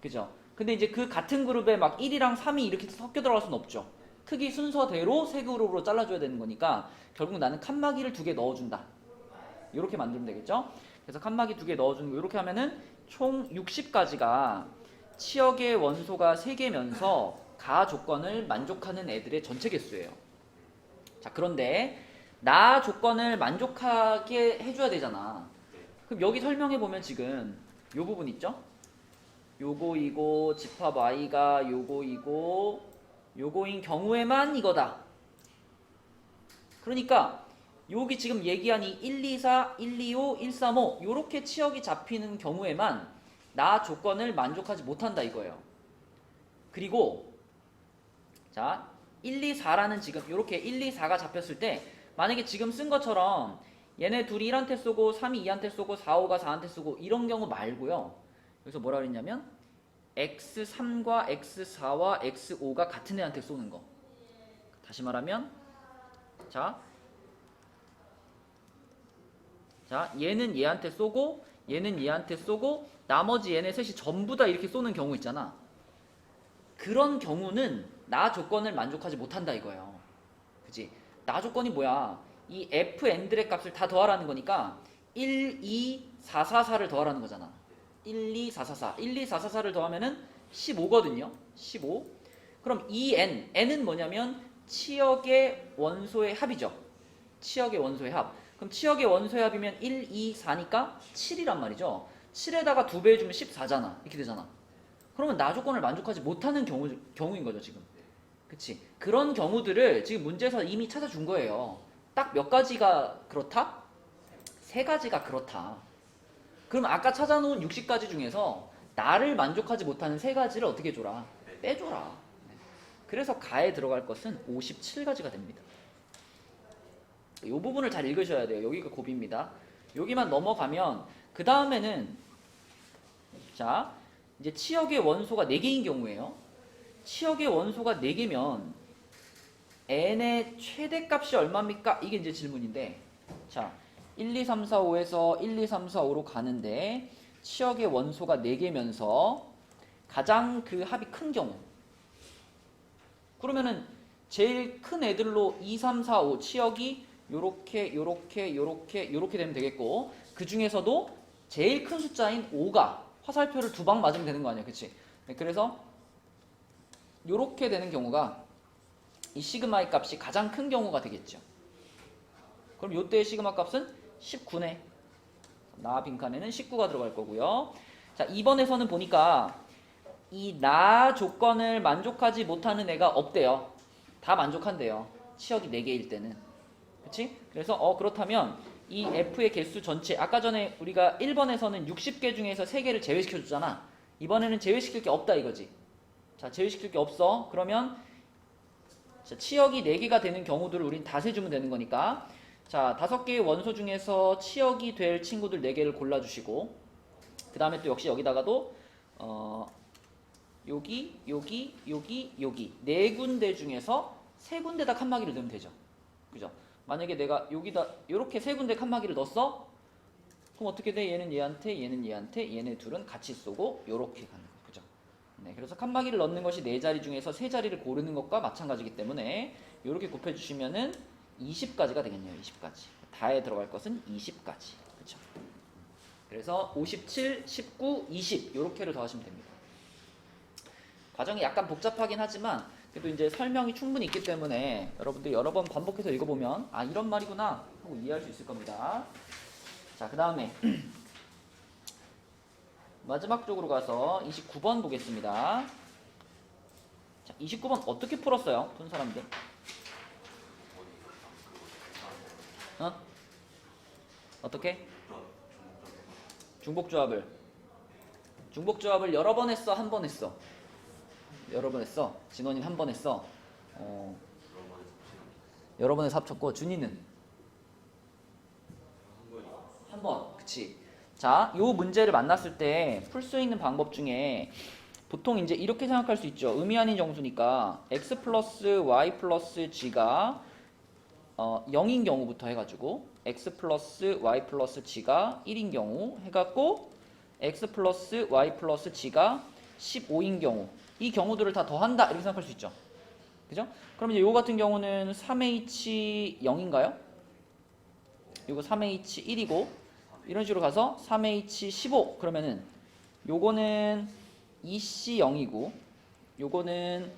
그죠? 근데 이제 그 같은 그룹에 막 1이랑 3이 이렇게 섞여 들어갈 수는 없죠. 크기 순서대로 3그룹으로 잘라줘야 되는 거니까 결국 나는 칸막이를 2개 넣어준다. 이렇게 만들면 되겠죠? 그래서 칸막이 2개 넣어주는 거 이렇게 하면은 총 60가지가 치역의 원소가 3개면서 가 조건을 만족하는 애들의 전체 개수예요. 자, 그런데 나 조건을 만족하게 해줘야 되잖아. 그럼 여기 설명해보면 지금 요 부분 있죠? 요거이고 집합 y가 요거이고 요거인 경우에만 이거다. 그러니까 여기 지금 얘기한 이 124, 125, 135 요렇게 치역이 잡히는 경우에만 나 조건을 만족하지 못한다 이거예요. 그리고 자 124라는 지금 요렇게 124가 잡혔을 때 만약에 지금 쓴 것처럼 얘네 둘이 1한테 쏘고 3이 2한테 쏘고 4, 5가 4한테 쏘고 이런 경우 말고요. 여기서 뭐라 그랬냐면 X3과 X4와 X5가 같은 애한테 쏘는 거. 다시 말하면 자 얘는 얘한테 쏘고 얘는 얘한테 쏘고 나머지 얘네 셋이 전부 다 이렇게 쏘는 경우 있잖아. 그런 경우는 나 조건을 만족하지 못한다 이거예요. 그치? 나 조건이 뭐야? 이 f 엔드의 값을 다 더하라는 거니까 1, 2, 4, 4, 4를 더하라는 거잖아. 1, 2, 4, 4, 4. 1, 2, 4, 4, 4를 더하면은 15거든요. 15. 그럼 이 n은 뭐냐면 치역의 원소의 합이죠. 치역의 원소의 합. 그럼 치역의 원소의 합이면 1, 2, 4니까 7이란 말이죠. 7에다가 2배 해주면 14잖아. 이렇게 되잖아. 그러면 나 조건을 만족하지 못하는 경우인 거죠, 지금. 그치? 그런 경우들을 지금 문제에서 이미 찾아준 거예요. 딱 몇 가지가 그렇다? 3가지가 그렇다. 그럼 아까 찾아놓은 60가지 중에서 나를 만족하지 못하는 3가지를 어떻게 해줘라? 빼줘라. 그래서 가에 들어갈 것은 57가지가 됩니다. 이 부분을 잘 읽으셔야 돼요. 여기가 고비입니다. 여기만 넘어가면 그 다음에는 자 이제 치역의 원소가 4개인 경우에요. 치역의 원소가 4개면 n의 최대값이 얼마입니까? 이게 이제 질문인데 자 1, 2, 3, 4, 5에서 1, 2, 3, 4, 5로 가는데 치역의 원소가 4개면서 가장 그 합이 큰 경우 그러면은 제일 큰 애들로 2, 3, 4, 5 치역이 요렇게 되면 되겠고 그 중에서도 제일 큰 숫자인 5가 화살표를 2방 맞으면 되는 거 아니야, 그치? 네, 그래서 요렇게 되는 경우가 이 시그마의 값이 가장 큰 경우가 되겠죠. 그럼 요때의 시그마 값은 19네. 나 빈칸에는 19가 들어갈 거고요. 자, 2번에서는 보니까 이 나 조건을 만족하지 못하는 애가 없대요. 다 만족한대요. 치역이 4개일 때는. 그치? 그래서 그렇다면 이 F의 개수 전체 아까 전에 우리가 1번에서는 60개 중에서 3개를 제외시켜 줬잖아. 이번에는 제외시킬 게 없다 이거지. 자, 제외시킬 게 없어. 그러면 자, 치역이 4개가 되는 경우들을 우린 다 세주면 되는 거니까 자, 5개의 원소 중에서 치역이 될 친구들 4개를 골라주시고 그 다음에 또 역시 여기다가도 여기 4군데 중에서 3군데다 칸막이를 넣으면 되죠. 그죠? 만약에 내가 여기다 이렇게 3군데 칸막이를 넣었어? 그럼 어떻게 돼? 얘는 얘한테, 얘는 얘한테, 얘네 둘은 같이 쏘고 요렇게 가는 거. 그죠? 네, 그래서 칸막이를 넣는 것이 4자리 중에서 3자리를 고르는 것과 마찬가지이기 때문에 요렇게 곱해주시면은 20가지가 되겠네요. 20가지. 다에 들어갈 것은 20가지. 그쵸? 그래서 57, 19, 20 요렇게를 더하시면 됩니다. 과정이 약간 복잡하긴 하지만 그래도 이제 설명이 충분히 있기 때문에 여러분들 여러 번 반복해서 읽어보면 아 이런 말이구나 하고 이해할 수 있을 겁니다. 자, 그 다음에 마지막 쪽으로 가서 29번 보겠습니다. 자, 29번 어떻게 풀었어요? 푼 사람들? 어떻게? 중복조합을 여러 번 했어? 한 번 했어? 여러 번 했어. 진원이는 한 번 했어. 여러 번 해서 합쳤고 준이는 한 번. 그치? 자, 요 문제를 만났을 때 풀 수 있는 방법 중에 보통 이제 이렇게 생각할 수 있죠. 의미 아닌 정수니까 x 플러스 y 플러스 g가 0인 경우부터 해가지고 x 플러스 y 플러스 g가 1인 경우 해갖고 x 플러스 y 플러스 g가 15인 경우 이 경우들을 다 더한다 이렇게 생각할 수 있죠. 그죠? 그럼 이제 요거 같은 경우는 3h 0인가요? 요거 3h 1이고 이런 식으로 가서 3h 15 그러면은 요거는 2c 0이고 요거는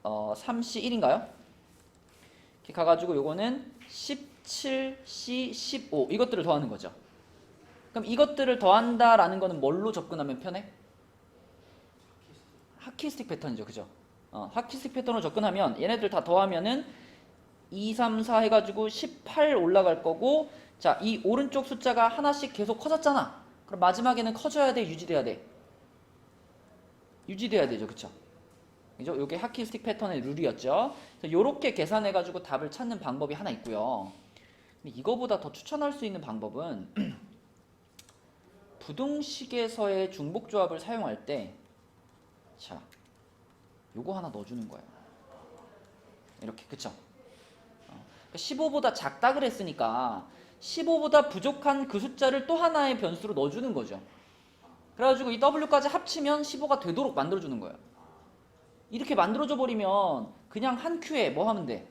3c 1인가요? 이렇게 가가지고 요거는 17c 15 이것들을 더하는 거죠. 그럼 이것들을 더한다라는 거는 뭘로 접근하면 편해? 하키스틱 패턴이죠. 그죠? 하키스틱 패턴으로 접근하면 얘네들 다 더하면은 2, 3, 4 해가지고 18 올라갈 거고, 자, 이 오른쪽 숫자가 하나씩 계속 커졌잖아. 그럼 마지막에는 커져야 돼, 유지돼야 돼? 유지돼야 되죠, 그쵸? 그죠? 요게 하키스틱 패턴의 룰이었죠. 요렇게 계산해가지고 답을 찾는 방법이 하나 있고요. 근데 이거보다 더 추천할 수 있는 방법은 부등식에서의 중복조합을 사용할 때, 자, 요거 하나 넣어주는 거예요. 이렇게, 그쵸? 15보다 작다 그랬으니까 15보다 부족한 그 숫자를 또 하나의 변수로 넣어주는 거죠. 그래가지고 이 W까지 합치면 15가 되도록 만들어주는 거예요. 이렇게 만들어줘 버리면 그냥 한 큐에 뭐 하면 돼?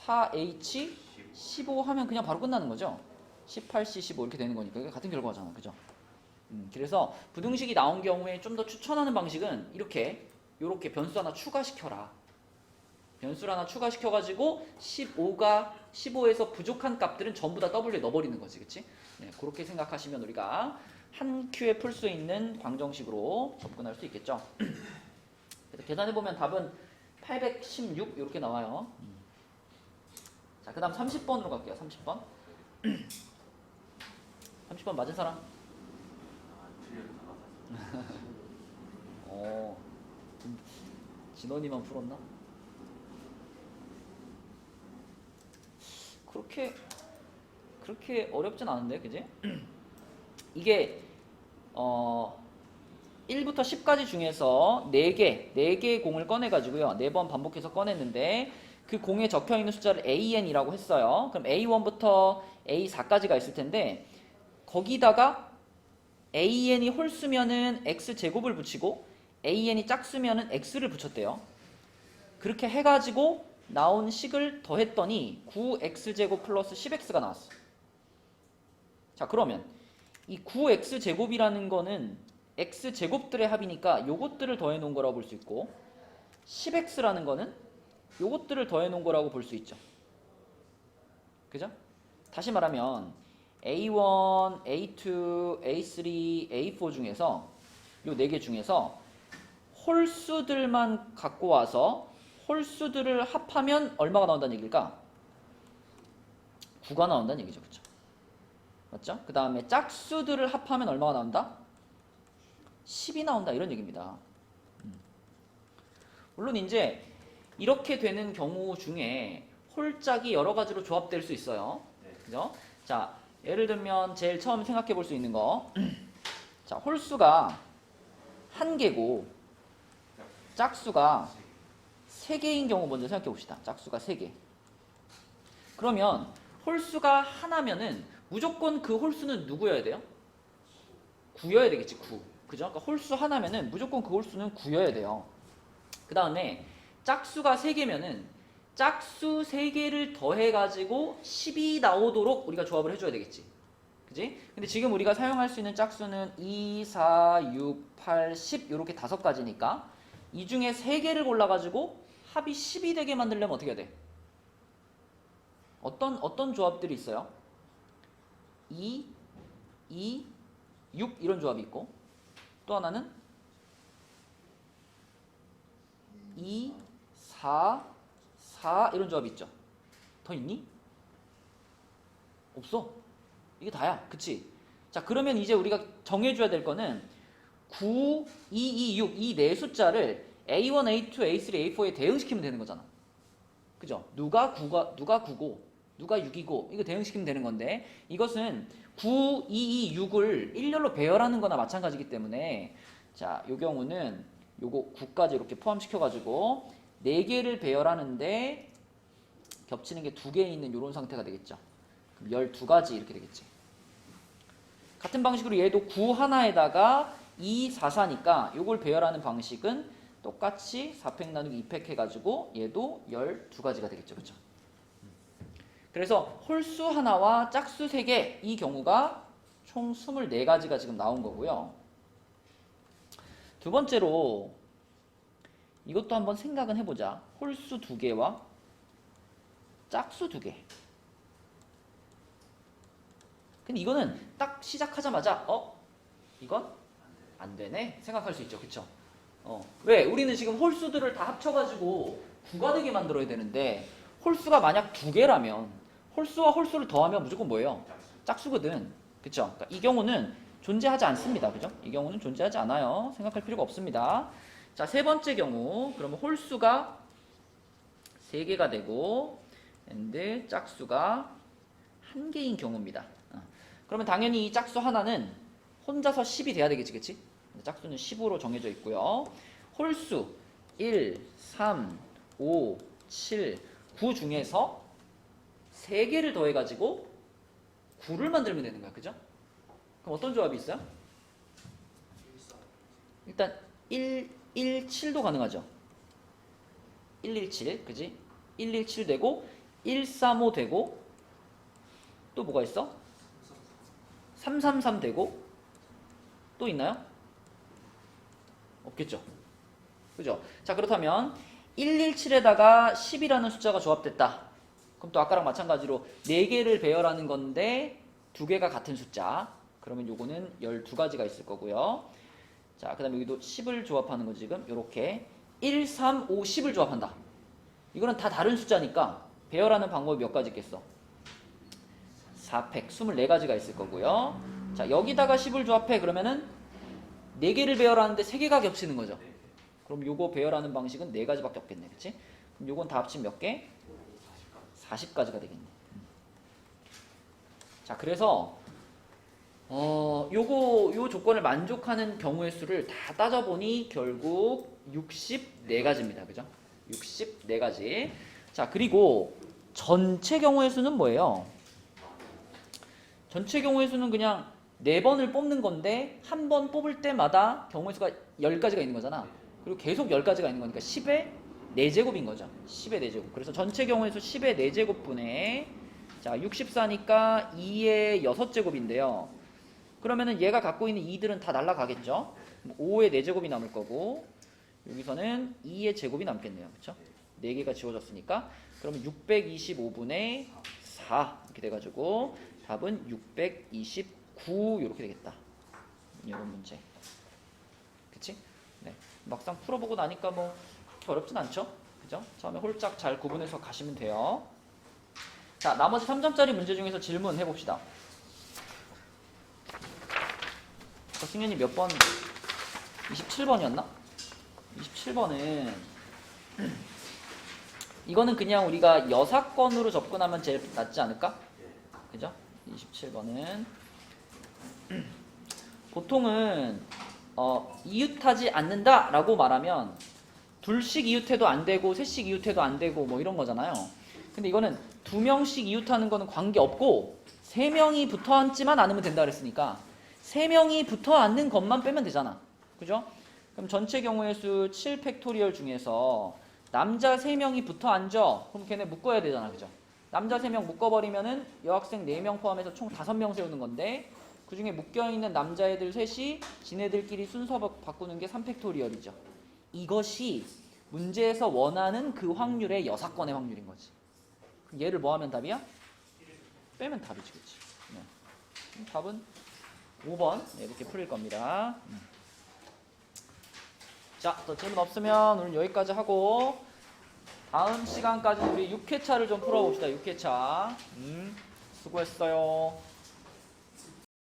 4H 15 하면 그냥 바로 끝나는 거죠. 18C 15 이렇게 되는 거니까. 이게 같은 결과잖아, 그죠? 그래서 부등식이 나온 경우에 좀 더 추천하는 방식은 요렇게 변수 하나 추가시켜라. 변수를 하나 추가시켜가지고 15에서 부족한 값들은 전부 다 W에 넣어버리는 거지, 그치? 네, 그렇게 생각하시면 우리가 한 큐에 풀 수 있는 방정식으로 접근할 수 있겠죠. 그래서 계산해보면 답은 816 이렇게 나와요. 자, 그 다음 30번으로 갈게요. 30번. 30번 맞은 사람? 진원이만 풀었나? 그렇게 어렵진 않은데, 그지? 이게 1부터 10까지 중에서 4개의 공을 꺼내가지고요. 4번 반복해서 꺼냈는데 그 공에 적혀있는 숫자를 AN이라고 했어요. 그럼 A1부터 A4까지가 있을 텐데 거기다가 AN이 홀수면은 X제곱을 붙이고 AN이 짝수면은 X를 붙였대요. 그렇게 해가지고 나온 식을 더했더니 9X제곱 플러스 10X가 나왔어. 자, 그러면 이 9X제곱이라는 거는 X제곱들의 합이니까 요것들을 더해 놓은 거라고 볼 수 있고 10X라는 거는 요것들을 더해 놓은 거라고 볼 수 있죠. 그죠? 다시 말하면 A1, A2, A3, A4 중에서 요 4개 중에서 홀수들만 갖고 와서 홀수들을 합하면 얼마가 나온다는 얘기일까? 9가 나온다는 얘기죠. 그쵸? 맞죠? 그 다음에 짝수들을 합하면 얼마가 나온다? 10이 나온다 이런 얘기입니다. 물론 이제 이렇게 되는 경우 중에 홀짝이 여러 가지로 조합될 수 있어요. 그죠? 자, 예를 들면 제일 처음 생각해 볼 수 있는 거. 자, 홀수가 1개고 짝수가 3개인 경우 먼저 생각해 봅시다. 짝수가 3개. 그러면 홀수가 하나면은 무조건 그 홀수는 누구여야 돼요? 9여야 되겠지, 9. 그죠? 그러니까 홀수 하나면은 무조건 그 홀수는 9여야 돼요. 그 다음에 짝수가 3개면은 짝수 3개를 더해가지고 10이 나오도록 우리가 조합을 해줘야 되겠지. 그지? 근데 지금 우리가 사용할 수 있는 짝수는 2, 4, 6, 8, 10 이렇게 5가지니까 이 중에 3개를 골라가지고 합이 10이 되게 만들려면 어떻게 해야 돼? 어떤 조합들이 있어요? 2, 6 이런 조합이 있고 또 하나는 2, 4, 4 이런 조합이 있죠. 더 있니? 없어. 이게 다야. 그치? 자, 그러면 이제 우리가 정해줘야 될 거는 9, 2, 2, 6 이 네 숫자를 A1, A2, A3, A4에 대응시키면 되는 거잖아. 그죠? 누가 9고 누가 6이고 이거 대응시키면 되는 건데 이것은 9, 2, 2, 6을 일렬로 배열하는 거나 마찬가지이기 때문에 자, 요 경우는 요거 9까지 이렇게 포함시켜가지고 4개를 배열하는데 겹치는 게 2개 있는 이런 상태가 되겠죠. 그럼 12가지 이렇게 되겠지. 같은 방식으로 얘도 9 하나에다가 2, 4, 4니까 요걸 배열하는 방식은 똑같이 4팩 나누기 2팩 해가지고 얘도 12가지가 되겠죠. 그쵸? 그래서 홀수 하나와 짝수 3개 이 경우가 총 24가지가 지금 나온 거고요. 두 번째로 이것도 한번 생각은 해보자. 홀수 2개와 짝수 2개. 근데 이거는 딱 시작하자마자 이건 안 되네 생각할 수 있죠. 그쵸? 왜? 우리는 지금 홀수들을 다 합쳐가지고 9가 되게 만들어야 되는데 홀수가 만약 2개라면 홀수와 홀수를 더하면 무조건 뭐예요? 짝수거든. 그쵸? 그러니까 이 경우는 존재하지 않습니다. 그죠? 이 경우는 존재하지 않아요. 생각할 필요가 없습니다. 자, 세 번째 경우. 그러면 홀수가 3개가 되고 and 짝수가 1개인 경우입니다. 그러면 당연히 이 짝수 하나는 혼자서 10이 돼야 되겠지, 그치? 짝수는 10으로 정해져 있고요. 홀수 1, 3, 5, 7, 9 중에서 3개를 더해가지고 9를 만들면 되는 거야, 그죠? 그럼 어떤 조합이 있어요? 일단 1, 1, 7도 가능하죠. 1, 1, 7, 그지? 1, 1, 7 되고 1, 3, 5 되고 또 뭐가 있어? 3, 3, 3 되고 또 있나요? 없겠죠. 그죠? 자, 그렇다면 117에다가 10이라는 숫자가 조합됐다. 그럼 또 아까랑 마찬가지로 4개를 배열하는 건데 2개가 같은 숫자. 그러면 요거는 12가지가 있을 거고요. 자, 그 다음에 여기도 10을 조합하는 거 지금 요렇게 1, 3, 5, 10을 조합한다. 이거는 다 다른 숫자니까 배열하는 방법이 몇 가지 있겠어? 4팩, 24가지가 있을 거고요. 자, 여기다가 10을 조합해. 그러면은 4개를 배열하는데 3개가 겹치는 거죠. 그럼 요거 배열하는 방식은 4가지밖에 없겠네. 그치? 그럼 요건 다 합치면 몇 개? 40가지가 되겠네. 자, 그래서 요 조건을 만족하는 경우의 수를 다 따져보니 결국 64가지입니다. 그죠? 64가지. 자, 그리고 전체 경우의 수는 뭐예요? 전체 경우의 수는 그냥 4번을 뽑는 건데 한 번 뽑을 때마다 경우의 수가 10가지가 있는 거잖아. 그리고 계속 10가지가 있는 거니까 10의 4제곱인 거죠. 10의 4제곱. 그래서 전체 경우의 수 10의 4제곱분의 자, 64니까 2의 6제곱인데요. 그러면은 얘가 갖고 있는 2들은 다 날라가겠죠. 5의 4제곱이 남을 거고 여기서는 2의 제곱이 남겠네요. 그렇죠? 4개가 지워졌으니까 그러면 625분의 4 이렇게 돼가지고 답은 629 이렇게 되겠다. 이런 문제. 그치? 네. 막상 풀어보고 나니까 뭐 그렇게 어렵진 않죠? 그죠? 처음에 홀짝 잘 구분해서 가시면 돼요. 자, 나머지 3점짜리 문제 중에서 질문 해봅시다. 승현이 몇 번? 27번이었나? 27번은 이거는 그냥 우리가 여사건으로 접근하면 제일 낫지 않을까? 그죠? 27번은 보통은 이웃하지 않는다 라고 말하면 둘씩 이웃해도 안 되고 셋씩 이웃해도 안 되고 뭐 이런 거잖아요. 근데 이거는 2명씩 이웃하는 거는 관계없고 3명이 붙어 앉지만 않으면 된다 그랬으니까 3명이 붙어 앉는 것만 빼면 되잖아. 그죠? 그럼 전체 경우의 수 7팩토리얼 중에서 남자 3명이 붙어 앉아. 그럼 걔네 묶어야 되잖아. 그죠? 남자 3명 묶어버리면은 여학생 4명 포함해서 총 5명 세우는 건데 그 중에 묶여있는 남자애들 셋이 지네들끼리 순서 바꾸는 게 3팩토리얼이죠. 이것이 문제에서 원하는 그 확률의 여사건의 확률인 거지. 그럼 얘를 뭐 하면 답이야? 빼면 답이지. 그치? 네. 답은 5번 네, 이렇게 풀릴 겁니다. 자, 더 질문 없으면 오늘 여기까지 하고 다음 시간까지 우리 6회차를 좀 풀어봅시다. 6회차. 수고했어요.